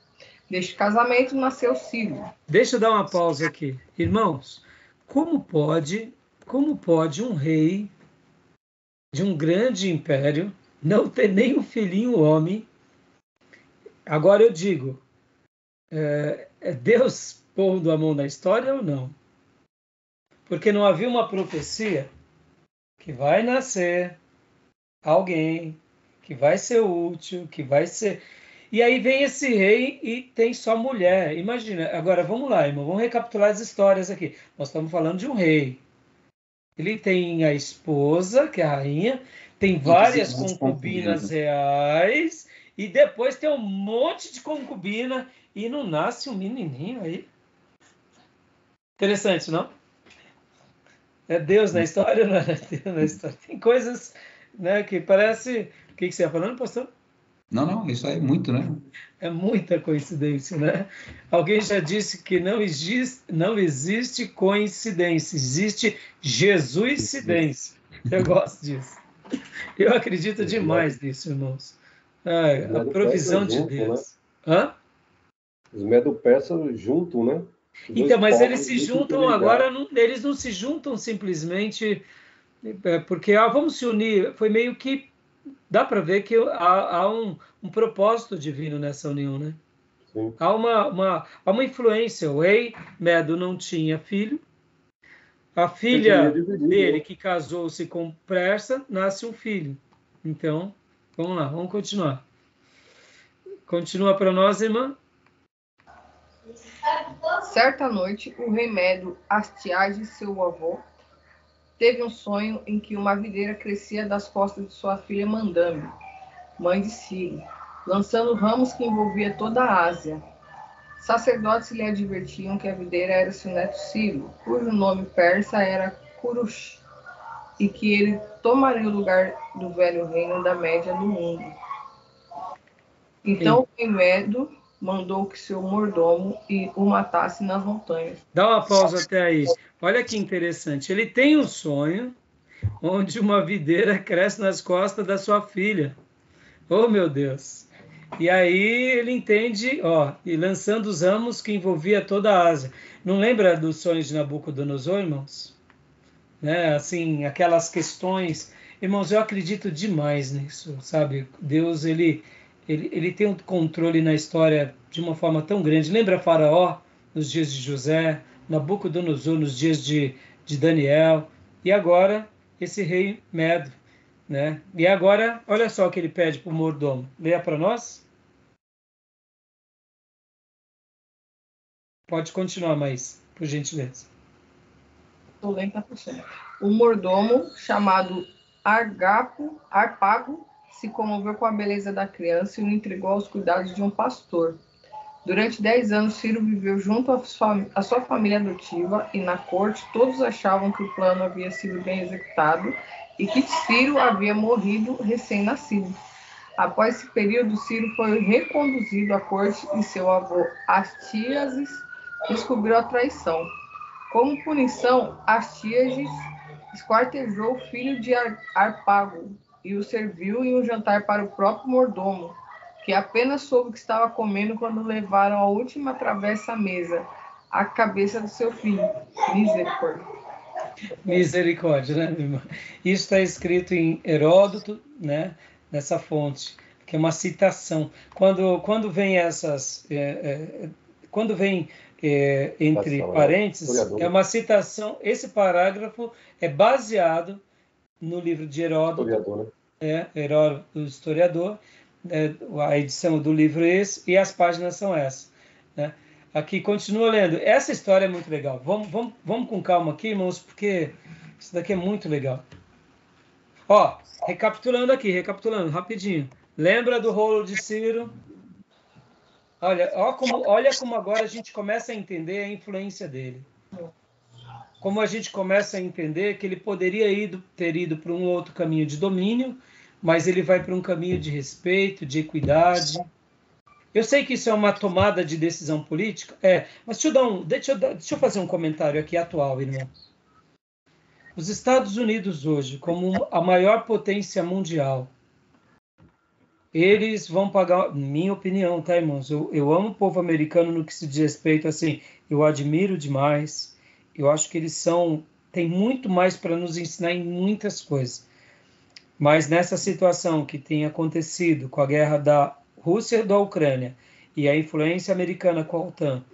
Deste casamento nasceu Ciro. Deixa eu dar uma pausa aqui. Irmãos, como pode um rei de um grande império não ter nem um filhinho homem? Agora eu digo, é Deus pondo a mão na história ou não? Porque não havia uma profecia que vai nascer alguém, que vai ser útil, que vai ser... E aí vem esse rei e tem só mulher. Imagina, agora vamos lá, irmão, vamos recapitular as histórias aqui. Nós estamos falando de um rei. Ele tem a esposa, que é a rainha, tem várias concubinas reais, e depois tem um monte de concubina, e não nasce um menininho aí. Interessante, não? É Deus na história, não é Deus na história. Tem coisas, né, que parece... O que você ia falando, pastor? Não, isso aí é muito, né? É muita coincidência, né? Alguém já disse que não existe coincidência, existe Jesuscidência. Eu gosto disso. Eu acredito demais nisso, irmãos. A provisão de Deus. Né? Os Medo-Persas juntam, né? Então, mas eles se juntam agora, eles não se juntam simplesmente porque vamos se unir. Foi meio que dá para ver que há um propósito divino nessa união, né? Sim. Há uma influência. O rei Medo não tinha filho. A filha dele, que casou-se com Persa, nasce um filho. Então, vamos lá, vamos continuar. Continua para nós, irmã. Certa noite, o rei Medo, Astiages, seu avô, teve um sonho em que uma videira crescia das costas de sua filha Mandame, mãe de Ciro, lançando ramos que envolvia toda a Ásia. Sacerdotes lhe advertiam que a videira era seu neto Ciro, cujo nome persa era Kurush, e que ele tomaria o lugar do velho reino da Média no mundo. Então o rei Medo mandou que seu mordomo o matasse nas montanhas. Dá uma pausa até aí. Olha que interessante. Ele tem um sonho onde uma videira cresce nas costas da sua filha. Oh, meu Deus! E aí ele entende, e lançando os ramos que envolvia toda a Ásia. Não lembra dos sonhos de Nabucodonosor, irmãos? Né? Assim, aquelas questões... Irmãos, eu acredito demais nisso, sabe? Deus, ele tem um controle na história de uma forma tão grande. Lembra Faraó nos dias de José, Nabucodonosor nos dias de Daniel, e agora esse rei Medo, né? E agora, olha só o que ele pede para o mordomo. Leia para nós. Pode continuar, mas por gentileza. Estou lenta por cento. O mordomo, chamado Arpago, se comoveu com a beleza da criança e o entregou aos cuidados de um pastor. Durante 10 anos, Ciro viveu junto à sua família adotiva e na corte todos achavam que o plano havia sido bem executado e que Ciro havia morrido recém-nascido. Após esse período, Ciro foi reconduzido à corte e seu avô Astíages descobriu a traição. Como punição, Astíages esquartejou o filho de Arpago e o serviu em um jantar para o próprio mordomo, que apenas soube que estava comendo quando levaram a última travessa à mesa, a cabeça do seu filho. Misericórdia. Misericórdia, né, meu irmão? Isso está escrito em Heródoto, né, nessa fonte, que é uma citação. Quando vem essas... quando vem entre parênteses, é uma citação. Esse parágrafo é baseado no livro de Heródoto, Heródoto, o historiador, a edição do livro é esse, e as páginas são essas, né? Aqui, continua lendo. Essa história é muito legal. Vamos com calma aqui, irmãos, porque isso daqui é muito legal. Ó, recapitulando rapidinho. Lembra do rolo de Ciro? Olha como agora a gente começa a entender a influência dele. Como a gente começa a entender que ele poderia ter ido para um outro caminho de domínio, mas ele vai para um caminho de respeito, de equidade. Eu sei que isso é uma tomada de decisão política, mas deixa eu fazer um comentário aqui atual, irmão. Os Estados Unidos hoje, como a maior potência mundial, eles vão pagar, minha opinião, tá, irmãos? Eu amo o povo americano no que se diz respeito, assim, eu admiro demais. Eu acho que eles têm muito mais para nos ensinar em muitas coisas. Mas nessa situação que tem acontecido com a guerra da Rússia e da Ucrânia e a influência americana com a OTAN,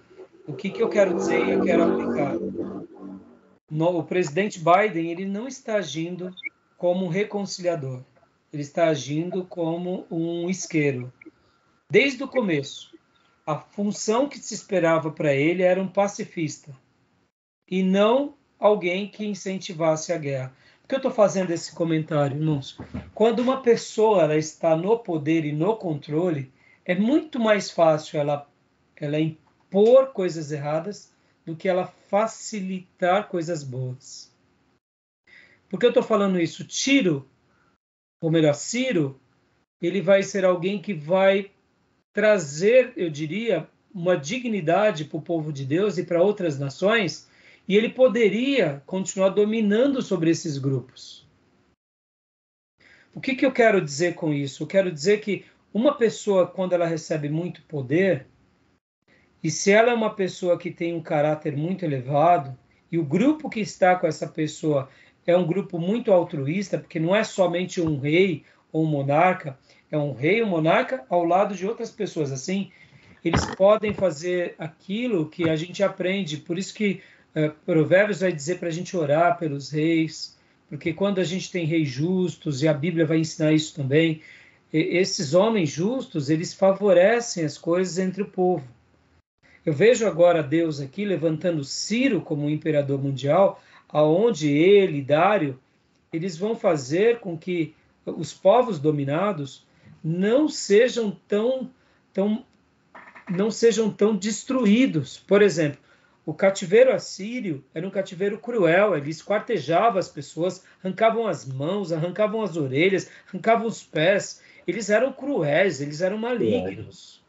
o que eu quero dizer e eu quero aplicar? O presidente Biden, ele não está agindo como um reconciliador. Ele está agindo como um isqueiro. Desde o começo, a função que se esperava para ele era um pacifista e não alguém que incentivasse a guerra. Por que eu estou fazendo esse comentário, irmãos? Quando uma pessoa ela está no poder e no controle, é muito mais fácil ela impor coisas erradas do que ela facilitar coisas boas. Por que eu estou falando isso? Ciro, ele vai ser alguém que vai trazer, eu diria, uma dignidade para o povo de Deus e para outras nações, e ele poderia continuar dominando sobre esses grupos. O que eu quero dizer com isso? Eu quero dizer que uma pessoa, quando ela recebe muito poder, e se ela é uma pessoa que tem um caráter muito elevado, e o grupo que está com essa pessoa é um grupo muito altruísta, porque não é somente um rei ou um monarca, é um rei ou um monarca ao lado de outras pessoas. Assim, eles podem fazer aquilo que a gente aprende. Por isso que Provérbios vai dizer para a gente orar pelos reis, porque quando a gente tem reis justos, e a Bíblia vai ensinar isso também, esses homens justos, eles favorecem as coisas entre o povo. Eu vejo agora Deus aqui levantando Ciro como imperador mundial, aonde ele e Dário, eles vão fazer com que os povos dominados não sejam tão destruídos. Por exemplo, o cativeiro assírio era um cativeiro cruel, ele esquartejava as pessoas, arrancavam as mãos, arrancavam as orelhas, arrancavam os pés. Eles eram cruéis, eles eram malignos.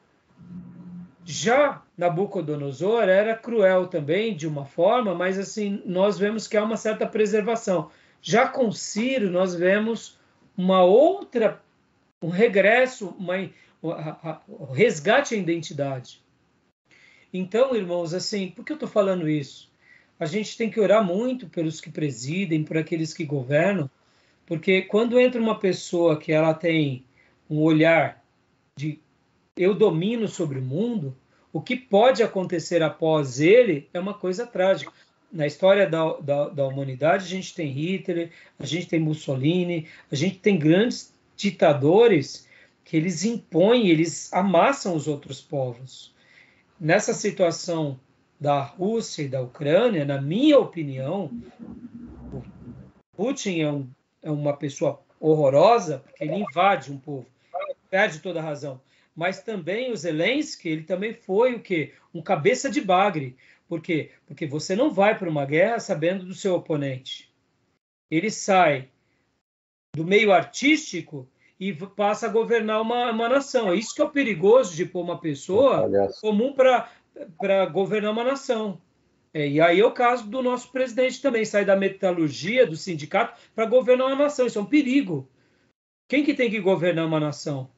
Já Nabucodonosor era cruel também, de uma forma, mas assim, nós vemos que há uma certa preservação. Já com Ciro, nós vemos um regresso, o resgate à identidade. Então, irmãos, assim, por que eu estou falando isso? A gente tem que orar muito pelos que presidem, por aqueles que governam, porque quando entra uma pessoa que ela tem um olhar de eu domino sobre o mundo, o que pode acontecer após ele é uma coisa trágica. Na história da humanidade, a gente tem Hitler, a gente tem Mussolini, a gente tem grandes ditadores que eles impõem, eles amassam os outros povos. Nessa situação da Rússia e da Ucrânia, na minha opinião, o Putin é uma pessoa horrorosa, porque ele invade um povo, perde toda a razão. Mas também o Zelensky, ele também foi o quê? Um cabeça de bagre. Por quê? Porque você não vai para uma guerra sabendo do seu oponente. Ele sai do meio artístico e passa a governar uma nação. É isso que é o perigoso de pôr uma pessoa comum para governar uma nação. E aí é o caso do nosso presidente também, sai da metalurgia, do sindicato, para governar uma nação. Isso é um perigo. Quem que tem que governar uma nação?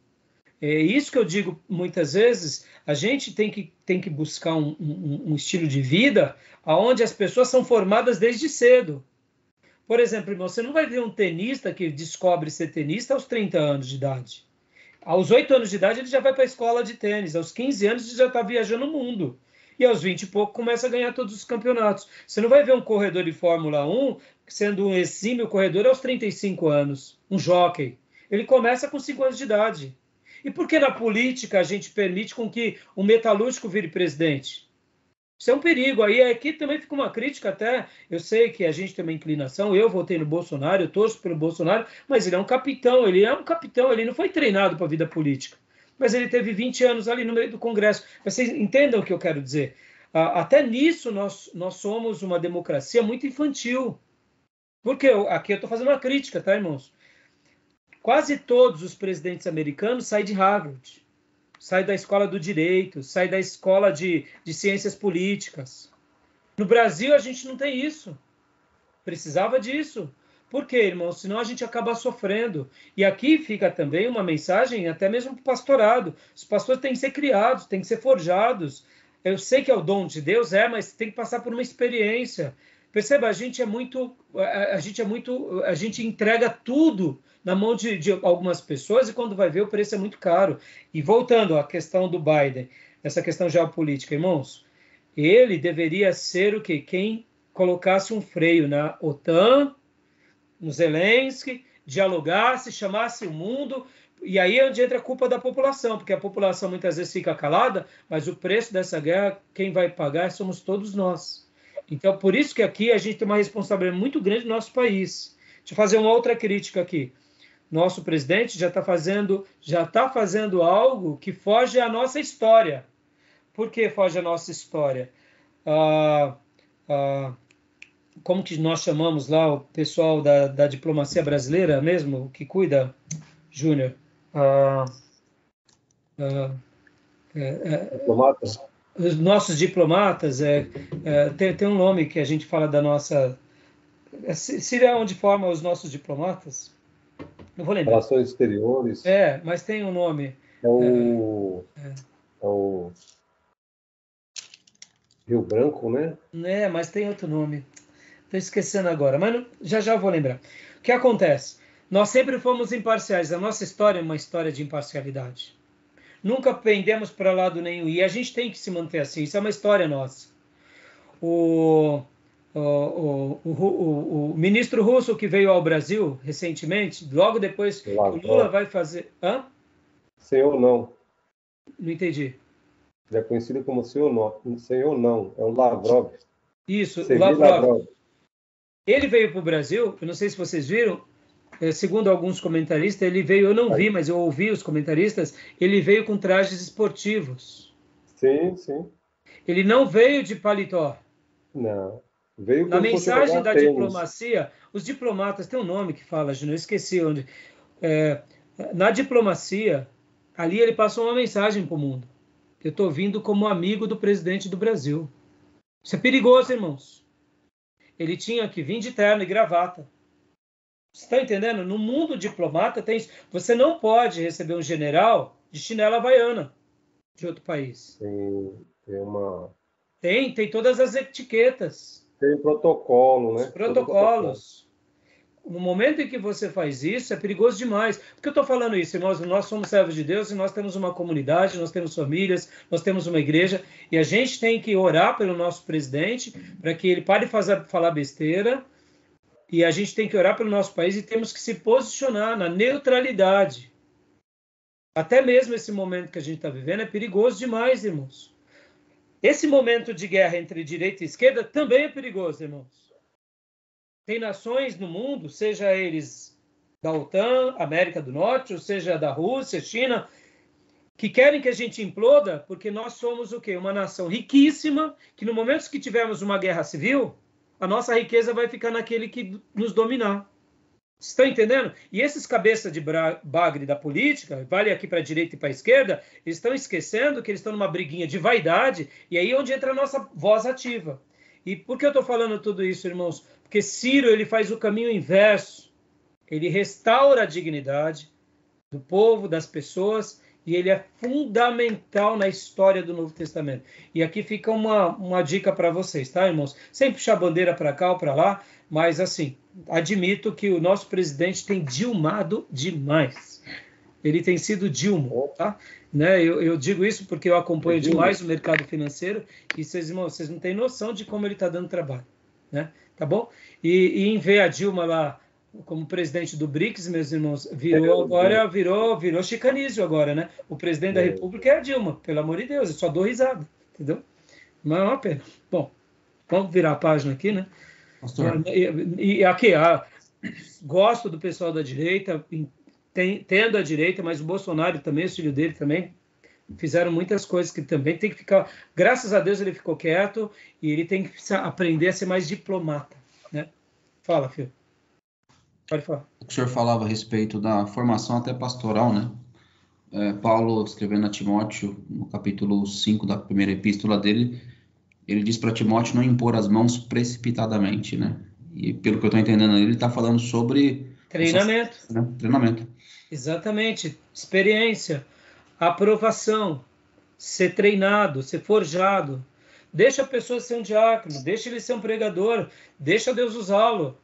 É isso que eu digo muitas vezes, a gente tem que buscar um estilo de vida onde as pessoas são formadas desde cedo. Por exemplo, irmão, você não vai ver um tenista que descobre ser tenista aos 30 anos de idade. Aos 8 anos de idade ele já vai para a escola de tênis, aos 15 anos ele já está viajando o mundo. E aos 20 e pouco começa a ganhar todos os campeonatos. Você não vai ver um corredor de Fórmula 1 sendo um exímio corredor aos 35 anos, um jockey. Ele começa com 5 anos de idade. E por que na política a gente permite com que um metalúrgico vire presidente? Isso é um perigo. Aí aqui também fica uma crítica até. Eu sei que a gente tem uma inclinação. Eu votei no Bolsonaro, eu torço pelo Bolsonaro, mas ele é um capitão. Ele não foi treinado para a vida política. Mas ele teve 20 anos ali no meio do Congresso. Vocês entendam o que eu quero dizer? Até nisso nós somos uma democracia muito infantil. Porque aqui eu estou fazendo uma crítica, tá, irmãos? Quase todos os presidentes americanos saem de Harvard, saem da escola do direito, saem da escola de ciências políticas. No Brasil, a gente não tem isso. Precisava disso. Por quê, irmão? Senão a gente acaba sofrendo. E aqui fica também uma mensagem, até mesmo para o pastorado. Os pastores têm que ser criados, têm que ser forjados. Eu sei que é o dom de Deus, mas tem que passar por uma experiência. Perceba, a gente entrega tudo na mão de algumas pessoas e quando vai ver o preço é muito caro. E voltando à questão do Biden, essa questão geopolítica, irmãos, ele deveria ser o quê? Quem colocasse um freio na OTAN, no Zelensky, dialogasse, chamasse o mundo, e aí é onde entra a culpa da população, porque a população muitas vezes fica calada, mas o preço dessa guerra, quem vai pagar somos todos nós. Então, por isso que aqui a gente tem uma responsabilidade muito grande no nosso país. Deixa eu fazer uma outra crítica aqui. Nosso presidente já está fazendo algo que foge à nossa história. Por que foge à nossa história? Como que nós chamamos lá o pessoal da diplomacia brasileira mesmo, que cuida, Júnior? Diplomata? Os nossos diplomatas, tem um nome que a gente fala da nossa... Seria onde forma os nossos diplomatas? Não vou lembrar. Relações exteriores. Mas tem um nome. É o Rio Branco, né? Mas tem outro nome. Estou esquecendo agora, mas já eu vou lembrar. O que acontece? Nós sempre fomos imparciais. A nossa história é uma história de imparcialidade. Nunca pendemos para lado nenhum. E a gente tem que se manter assim. Isso é uma história nossa. O ministro russo que veio ao Brasil recentemente, logo depois que o Lula vai fazer... Hã? Senhor não. Não entendi. Ele é conhecido como Senhor não. É o Lavrov. Isso, Sergei o Lavrov. Lavrov. Ele veio para o Brasil, eu não sei se vocês viram, segundo alguns comentaristas, ele veio, eu não vi, mas eu ouvi os comentaristas, ele veio com trajes esportivos. Sim, sim. Ele não veio de paletó. Não. Veio Na mensagem da tênis. diplomacia, os diplomatas, tem um nome que fala, Júnior, eu esqueci onde. Na diplomacia, ali ele passou uma mensagem para o mundo. Eu estou vindo como amigo do presidente do Brasil. Isso é perigoso, irmãos. Ele tinha que vir de terno e gravata. Você está entendendo? No mundo diplomata tem isso. Você não pode receber um general de chinela havaiana de outro país. Tem todas as etiquetas. Tem protocolo, né? Os protocolos. no momento em que você faz isso, é perigoso demais. Por que eu estou falando isso, irmãos? Nós somos servos de Deus e nós temos uma comunidade, nós temos famílias, nós temos uma igreja, e a gente tem que orar pelo nosso presidente para que ele pare de falar besteira, e a gente tem que orar pelo nosso país e temos que se posicionar na neutralidade. Até mesmo esse momento que a gente está vivendo é perigoso demais, irmãos. Esse momento de guerra entre direita e esquerda também é perigoso, irmãos. Tem nações no mundo, seja eles da OTAN, América do Norte, ou seja da Rússia, China, que querem que a gente imploda, porque nós somos o quê? Uma nação riquíssima, que no momento que tivermos uma guerra civil, a nossa riqueza vai ficar naquele que nos dominar. Vocês estão entendendo? E esses cabeças de bagre da política, vale aqui para a direita e para a esquerda, eles estão esquecendo que eles estão numa briguinha de vaidade, e aí é onde entra a nossa voz ativa. E por que eu estou falando tudo isso, irmãos? Porque Ciro, ele faz o caminho inverso. Ele restaura a dignidade do povo, das pessoas, e ele é fundamental na história do Novo Testamento. E aqui fica uma dica para vocês, tá, irmãos? Sem puxar bandeira para cá ou para lá, mas, assim, admito que o nosso presidente tem dilmado demais. Ele tem sido Dilma, tá? Né? Eu digo isso porque eu acompanho demais o mercado financeiro e vocês, irmãos, vocês não têm noção de como ele está dando trabalho, né? Tá bom? E em ver a Dilma lá como presidente do BRICS, meus irmãos, virou chicanísio agora, né? O presidente da República é a Dilma, pelo amor de Deus, eu só dou risada, entendeu? Mas é uma pena. Bom, vamos virar a página aqui, né? E aqui, gosto do pessoal da direita, tendo a direita, mas o Bolsonaro também, o filho dele também, fizeram muitas coisas que também tem que ficar... Graças a Deus ele ficou quieto e ele tem que aprender a ser mais diplomata, né? Fala, filho. Pode falar. O senhor falava a respeito da formação até pastoral, né? Paulo, escrevendo a Timóteo, no capítulo 5 da primeira epístola dele, ele diz para Timóteo não impor as mãos precipitadamente, né? E pelo que eu estou entendendo, ele está falando sobre... Treinamento. Treinamento. Exatamente. Experiência. Aprovação. Ser treinado, ser forjado. Deixa a pessoa ser um diácono, deixa ele ser um pregador, deixa Deus usá-lo.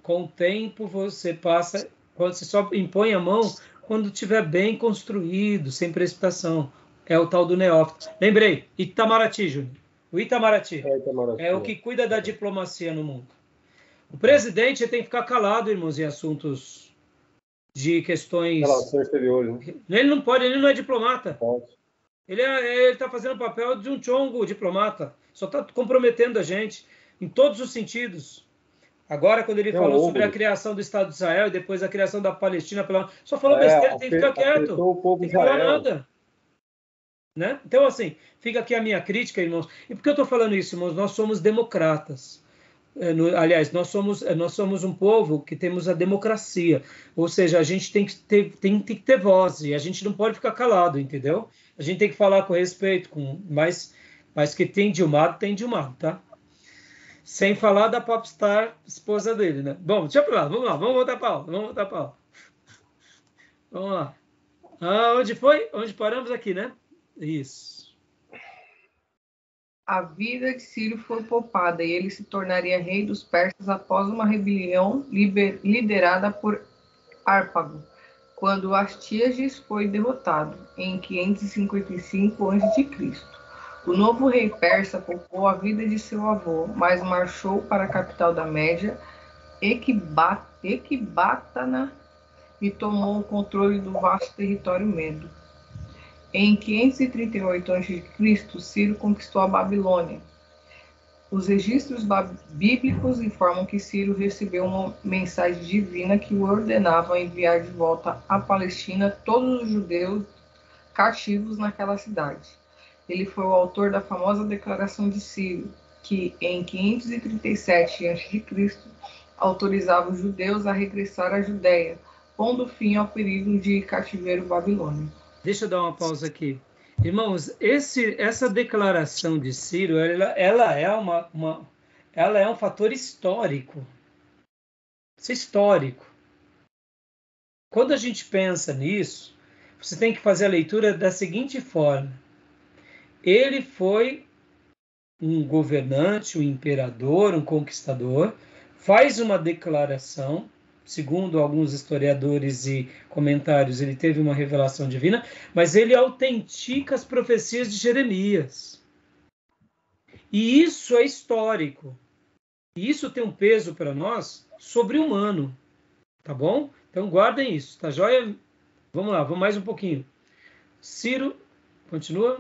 Com o tempo você passa, quando você só impõe a mão, quando estiver bem construído, sem precipitação. É o tal do neófito. Lembrei, Itamaraty, Júnior. O Itamaraty é o que cuida da diplomacia no mundo. O presidente tem que ficar calado, irmãos, em assuntos de questões... Relações exteriores, né? Ele não pode, ele não é diplomata. Pode. Ele está fazendo o papel de um chongo diplomata. Só está comprometendo a gente em todos os sentidos. Agora, quando ele falou sobre a criação do Estado de Israel e depois a criação da Palestina, só falou besteira, tem que ficar quieto. Não tem que falar nada. Né? Então, assim, fica aqui a minha crítica, irmãos. E por que eu estou falando isso, irmãos? Nós somos democratas. Aliás, nós somos um povo que temos a democracia. Ou seja, a gente tem que ter voz e a gente não pode ficar calado, entendeu? A gente tem que falar com respeito, mas que tem dilmado, tá? Sem falar da popstar esposa dele, né? Bom, deixa eu lá, vamos lá, vamos voltar para aula. Vamos lá. Onde foi? Onde paramos aqui, né? Isso. A vida de Ciro foi poupada e ele se tornaria rei dos persas após uma rebelião liderada por Hárpago, quando Astíages foi derrotado, em 555 a.C. O novo rei persa poupou a vida de seu avô, mas marchou para a capital da Média, Ecbatana, e tomou o controle do vasto território medo. Em 538 a.C., Ciro conquistou a Babilônia. Os registros bíblicos informam que Ciro recebeu uma mensagem divina que o ordenava enviar de volta à Palestina todos os judeus cativos naquela cidade. Ele foi o autor da famosa Declaração de Ciro, que em 537 a.C. autorizava os judeus a regressar à Judéia, pondo fim ao período de cativeiro babilônico. Deixa eu dar uma pausa aqui. Irmãos, essa declaração de Ciro, ela é um fator histórico. Isso é histórico. Quando a gente pensa nisso, você tem que fazer a leitura da seguinte forma. Ele foi um governante, um imperador, um conquistador, faz uma declaração segundo alguns historiadores e comentários, ele teve uma revelação divina, mas ele autentica as profecias de Jeremias. E isso é histórico. E isso tem um peso para nós sobre-humano. Tá bom? Então guardem isso, tá joia? Vamos lá, vamos mais um pouquinho. Ciro, continua.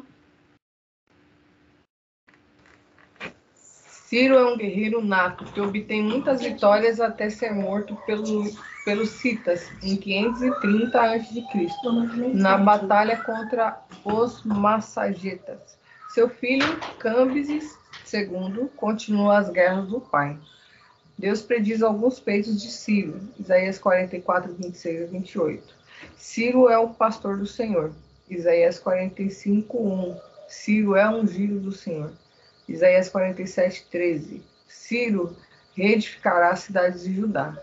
Ciro é um guerreiro nato que obtém muitas vitórias até ser morto pelos citas em 530 a.C., na batalha contra os massagetas. Seu filho, Cambises II, continua as guerras do pai. Deus prediz alguns feitos de Ciro, Isaías 44, 26 a 28. Ciro é o pastor do Senhor, Isaías 45, 1. Ciro é ungido do Senhor, Isaías 47, 13. Ciro reedificará as cidades de Judá.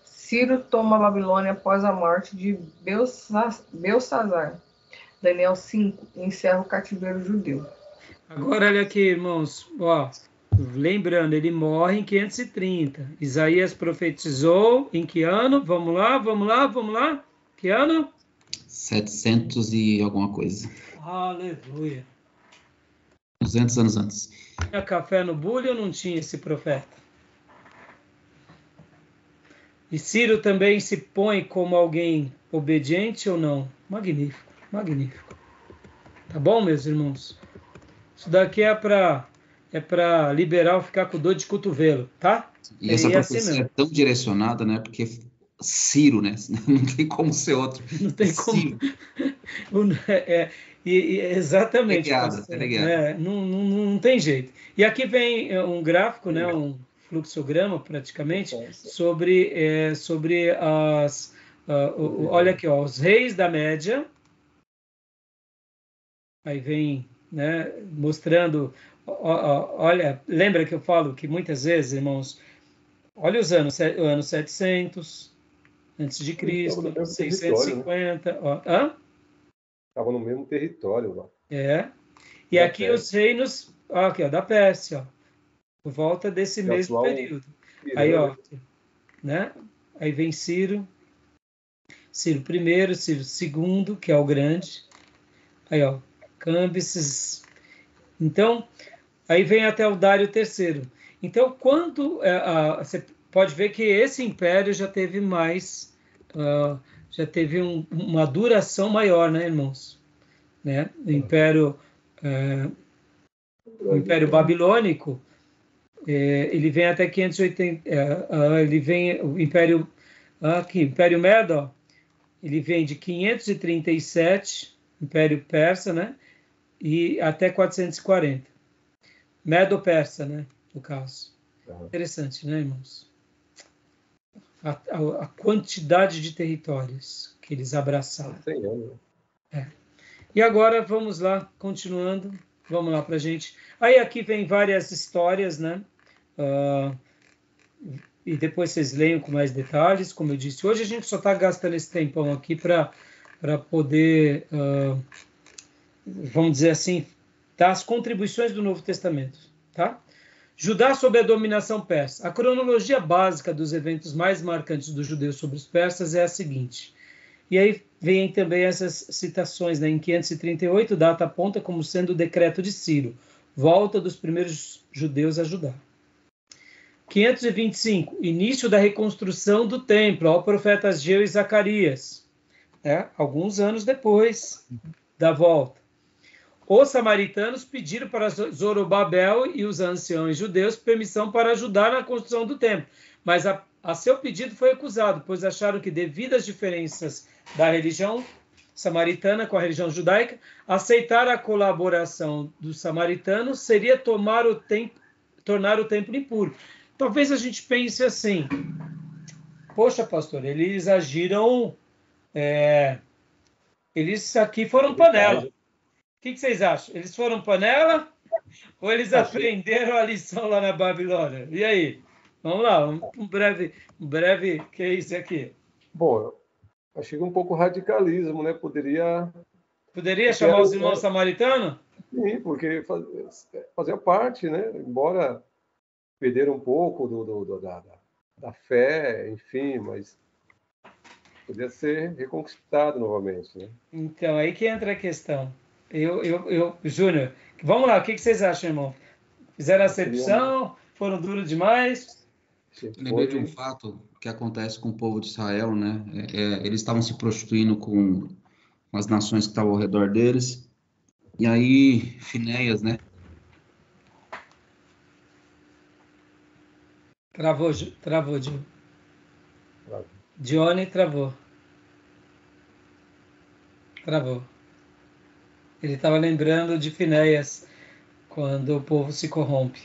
Ciro toma a Babilônia após a morte de Belsazar. Daniel 5 encerra o cativeiro judeu. Agora olha aqui, irmãos, ó, lembrando, ele morre em 530. Isaías profetizou em que ano? Vamos lá. Que ano? 700 e alguma coisa. Aleluia. 200 anos antes. Tinha café no bule ou não tinha esse profeta? E Ciro também se põe como alguém obediente ou não? Magnífico, magnífico. Tá bom, meus irmãos? Isso daqui é para liberal ficar com dor de cotovelo, tá? E essa profecia assim é tão direcionada, né? Porque Ciro, né? Não tem como ser outro. Não tem como. Exatamente. Não tem jeito. E aqui vem um gráfico, né? Um fluxograma, praticamente, sobre as... olha aqui, ó, os reis da Média. Aí vem, né, mostrando... olha, lembra que eu falo que muitas vezes, irmãos, olha os anos, o ano 700... antes de Cristo, 650. Né? Ó. Hã? Estava no mesmo território lá. É. E da aqui Pérsia. Os reinos, ó, aqui, ó, da Pérsia, ó, por volta desse mesmo período. Aí, ó, né? Aí vem Ciro I, Ciro II, que é o grande. Aí, ó, Cambises. Então, aí vem até o Dário III. Então, quando você pode ver que esse império já teve mais, já teve uma duração maior, né, irmãos? Né? O Império Babilônico, ele vem até 580, ele vem, o Império, aqui, Império Medo, ó, ele vem de 537, Império Persa, né? E até 440. Medo-Persa, né? No caso. Interessante, né, irmãos? A quantidade de territórios que eles abraçaram. E agora, vamos lá, continuando. Vamos lá para a gente. Aí aqui vem várias histórias, né? E depois vocês leiam com mais detalhes, como eu disse. Hoje a gente só está gastando esse tempão aqui para poder, vamos dizer assim, dar as contribuições do Novo Testamento, tá? Judá sob a dominação persa. A cronologia básica dos eventos mais marcantes dos judeus sobre os persas é a seguinte. E aí vem também essas citações, né? Em 538, data aponta como sendo o decreto de Ciro, volta dos primeiros judeus a Judá. 525, início da reconstrução do templo, ao profeta Ageu e Zacarias, alguns anos depois da volta. Os samaritanos pediram para Zorobabel e os anciãos judeus permissão para ajudar na construção do templo, mas a seu pedido foi recusado, pois acharam que, devido às diferenças da religião samaritana com a religião judaica, aceitar a colaboração dos samaritanos seria tornar o templo impuro. Talvez a gente pense assim, poxa, pastor, eles agiram, eles aqui foram panela. O que vocês acham? Eles foram panela ou eles aprenderam a lição lá na Babilônia? E aí? Vamos lá, um breve case aqui. Bom, achei um pouco radicalismo, né? Poderia chamar os irmãos samaritanos? Sim, porque fazia parte, né? Embora perderam um pouco da fé, enfim, mas Podia ser reconquistado novamente, né? Então, aí que entra a questão. Júnior, vamos lá, o que vocês acham, irmão? Fizeram acepção? Foram duros demais? Lembrei de um fato que acontece com o povo de Israel, né? Eles estavam se prostituindo com as nações que estavam ao redor deles. E aí, Finéias, né? Travou, Gil. Johnny travou. Travou. Ele estava lembrando de Finéias, quando o povo se corrompe.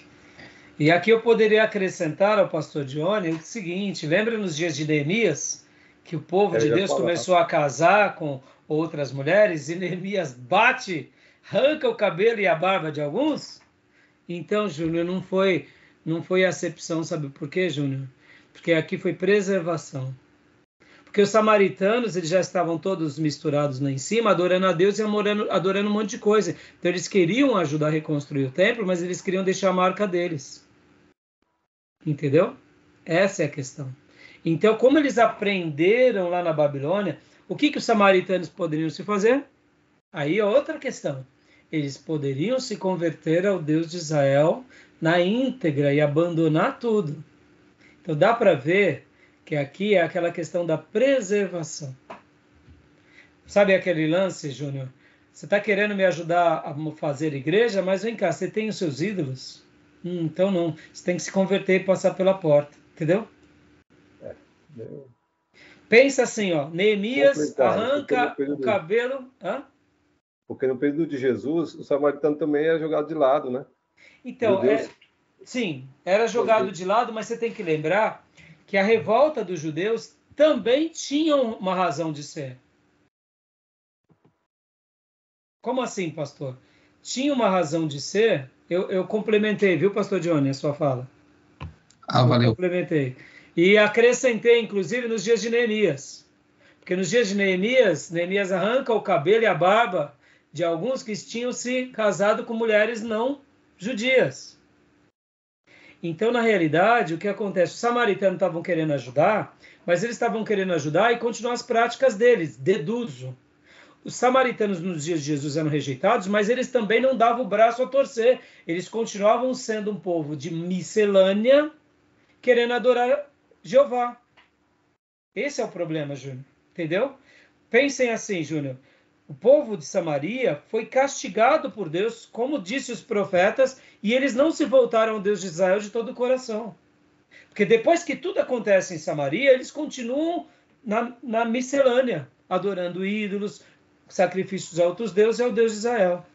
E aqui eu poderia acrescentar ao pastor Johnny o seguinte: lembra nos dias de Neemias, que o povo de Deus começou a casar com outras mulheres, e Neemias bate, arranca o cabelo e a barba de alguns? Então, Júnior, não foi acepção, sabe por quê, Júnior? Porque aqui foi preservação. Porque os samaritanos, eles já estavam todos misturados lá em cima, adorando a Deus e adorando um monte de coisa. Então, eles queriam ajudar a reconstruir o templo, mas eles queriam deixar a marca deles. Entendeu? Essa é a questão. Então, como eles aprenderam lá na Babilônia, o que os samaritanos poderiam se fazer? Aí é outra questão. Eles poderiam se converter ao Deus de Israel na íntegra e abandonar tudo. Então, dá para ver que aqui é aquela questão da preservação. Sabe aquele lance, Júnior? Você está querendo me ajudar a fazer igreja, mas vem cá, você tem os seus ídolos? Então não, você tem que se converter e passar pela porta, entendeu? Pensa assim, ó, Neemias arranca o cabelo... Porque no período de Jesus, o samaritano também é jogado de lado, né? Então, sim, era jogado de lado, mas você tem que lembrar que a revolta dos judeus também tinha uma razão de ser. Como assim, pastor? Tinha uma razão de ser? Eu complementei, viu, pastor Johnny, a sua fala? Valeu. Eu complementei. E acrescentei, inclusive, nos dias de Neemias. Porque nos dias de Neemias arranca o cabelo e a barba de alguns que tinham se casado com mulheres não judias. Então, na realidade, o que acontece? Os samaritanos estavam querendo ajudar, mas eles estavam querendo ajudar e continuar as práticas deles, deduzo. Os samaritanos nos dias de Jesus eram rejeitados, mas eles também não davam o braço a torcer. Eles continuavam sendo um povo de miscelânea, querendo adorar Jeová. Esse é o problema, Júnior. Entendeu? Pensem assim, Júnior. O povo de Samaria foi castigado por Deus, como disse os profetas, e eles não se voltaram ao Deus de Israel de todo o coração. Porque depois que tudo acontece em Samaria, eles continuam na miscelânea, adorando ídolos, sacrifícios a outros deuses e ao Deus de Israel.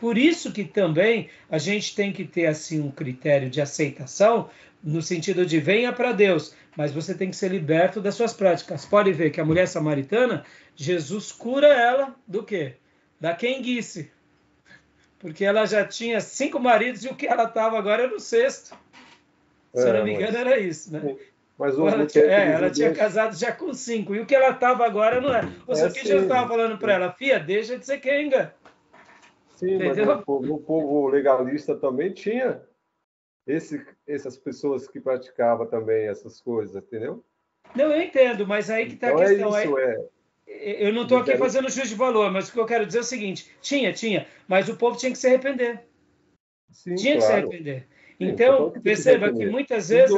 Por isso que também a gente tem que ter assim um critério de aceitação, no sentido de venha para Deus, mas você tem que ser liberto das suas práticas. Pode ver que a mulher samaritana, Jesus cura ela do quê? Da quenguice. Porque ela já tinha 5 maridos e o que ela estava agora era no 6º. Se eu não me engano, era isso, né? Mas ela tinha casado já com 5. E o que ela estava agora não é. Ou seja, o que Jesus estava falando para ela? Filha, deixa de ser quenga. Sim, entendeu? Mas o povo legalista também tinha essas pessoas que praticavam também essas coisas, entendeu? Não, eu entendo, mas aí que está então a questão. Eu não estou aqui fazendo juízo de valor, mas o que eu quero dizer é o seguinte: tinha, mas o povo tinha que se arrepender. Sim, tinha que se arrepender. Então, perceba que muitas vezes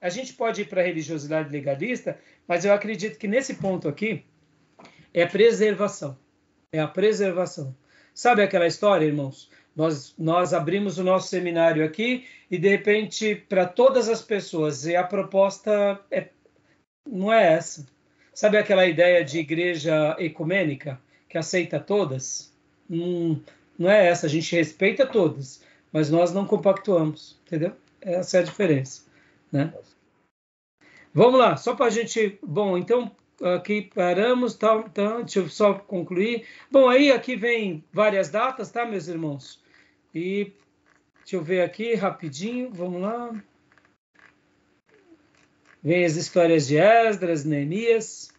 a gente pode ir para a religiosidade legalista, mas eu acredito que nesse ponto aqui é a preservação. É a preservação. Sabe aquela história, irmãos? Nós abrimos o nosso seminário aqui e, de repente, para todas as pessoas, e a proposta não é essa. Sabe aquela ideia de igreja ecumênica, que aceita todas? Não é essa, a gente respeita todas, mas nós não compactuamos, entendeu? Essa é a diferença, né? Vamos lá, só para a gente... Bom, então... Aqui paramos, tá, deixa eu só concluir. Bom, aí aqui vem várias datas, tá, meus irmãos? E deixa eu ver aqui rapidinho, vamos lá. Vem as histórias de Esdras, Neemias.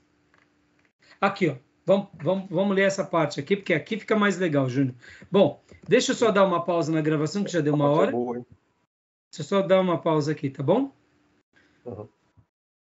Aqui, ó. Vamos ler essa parte aqui, porque aqui fica mais legal, Júnior. Bom, deixa eu só dar uma pausa na gravação, que já deu 1 hora. Deixa eu só dar uma pausa aqui, tá bom? Uhum.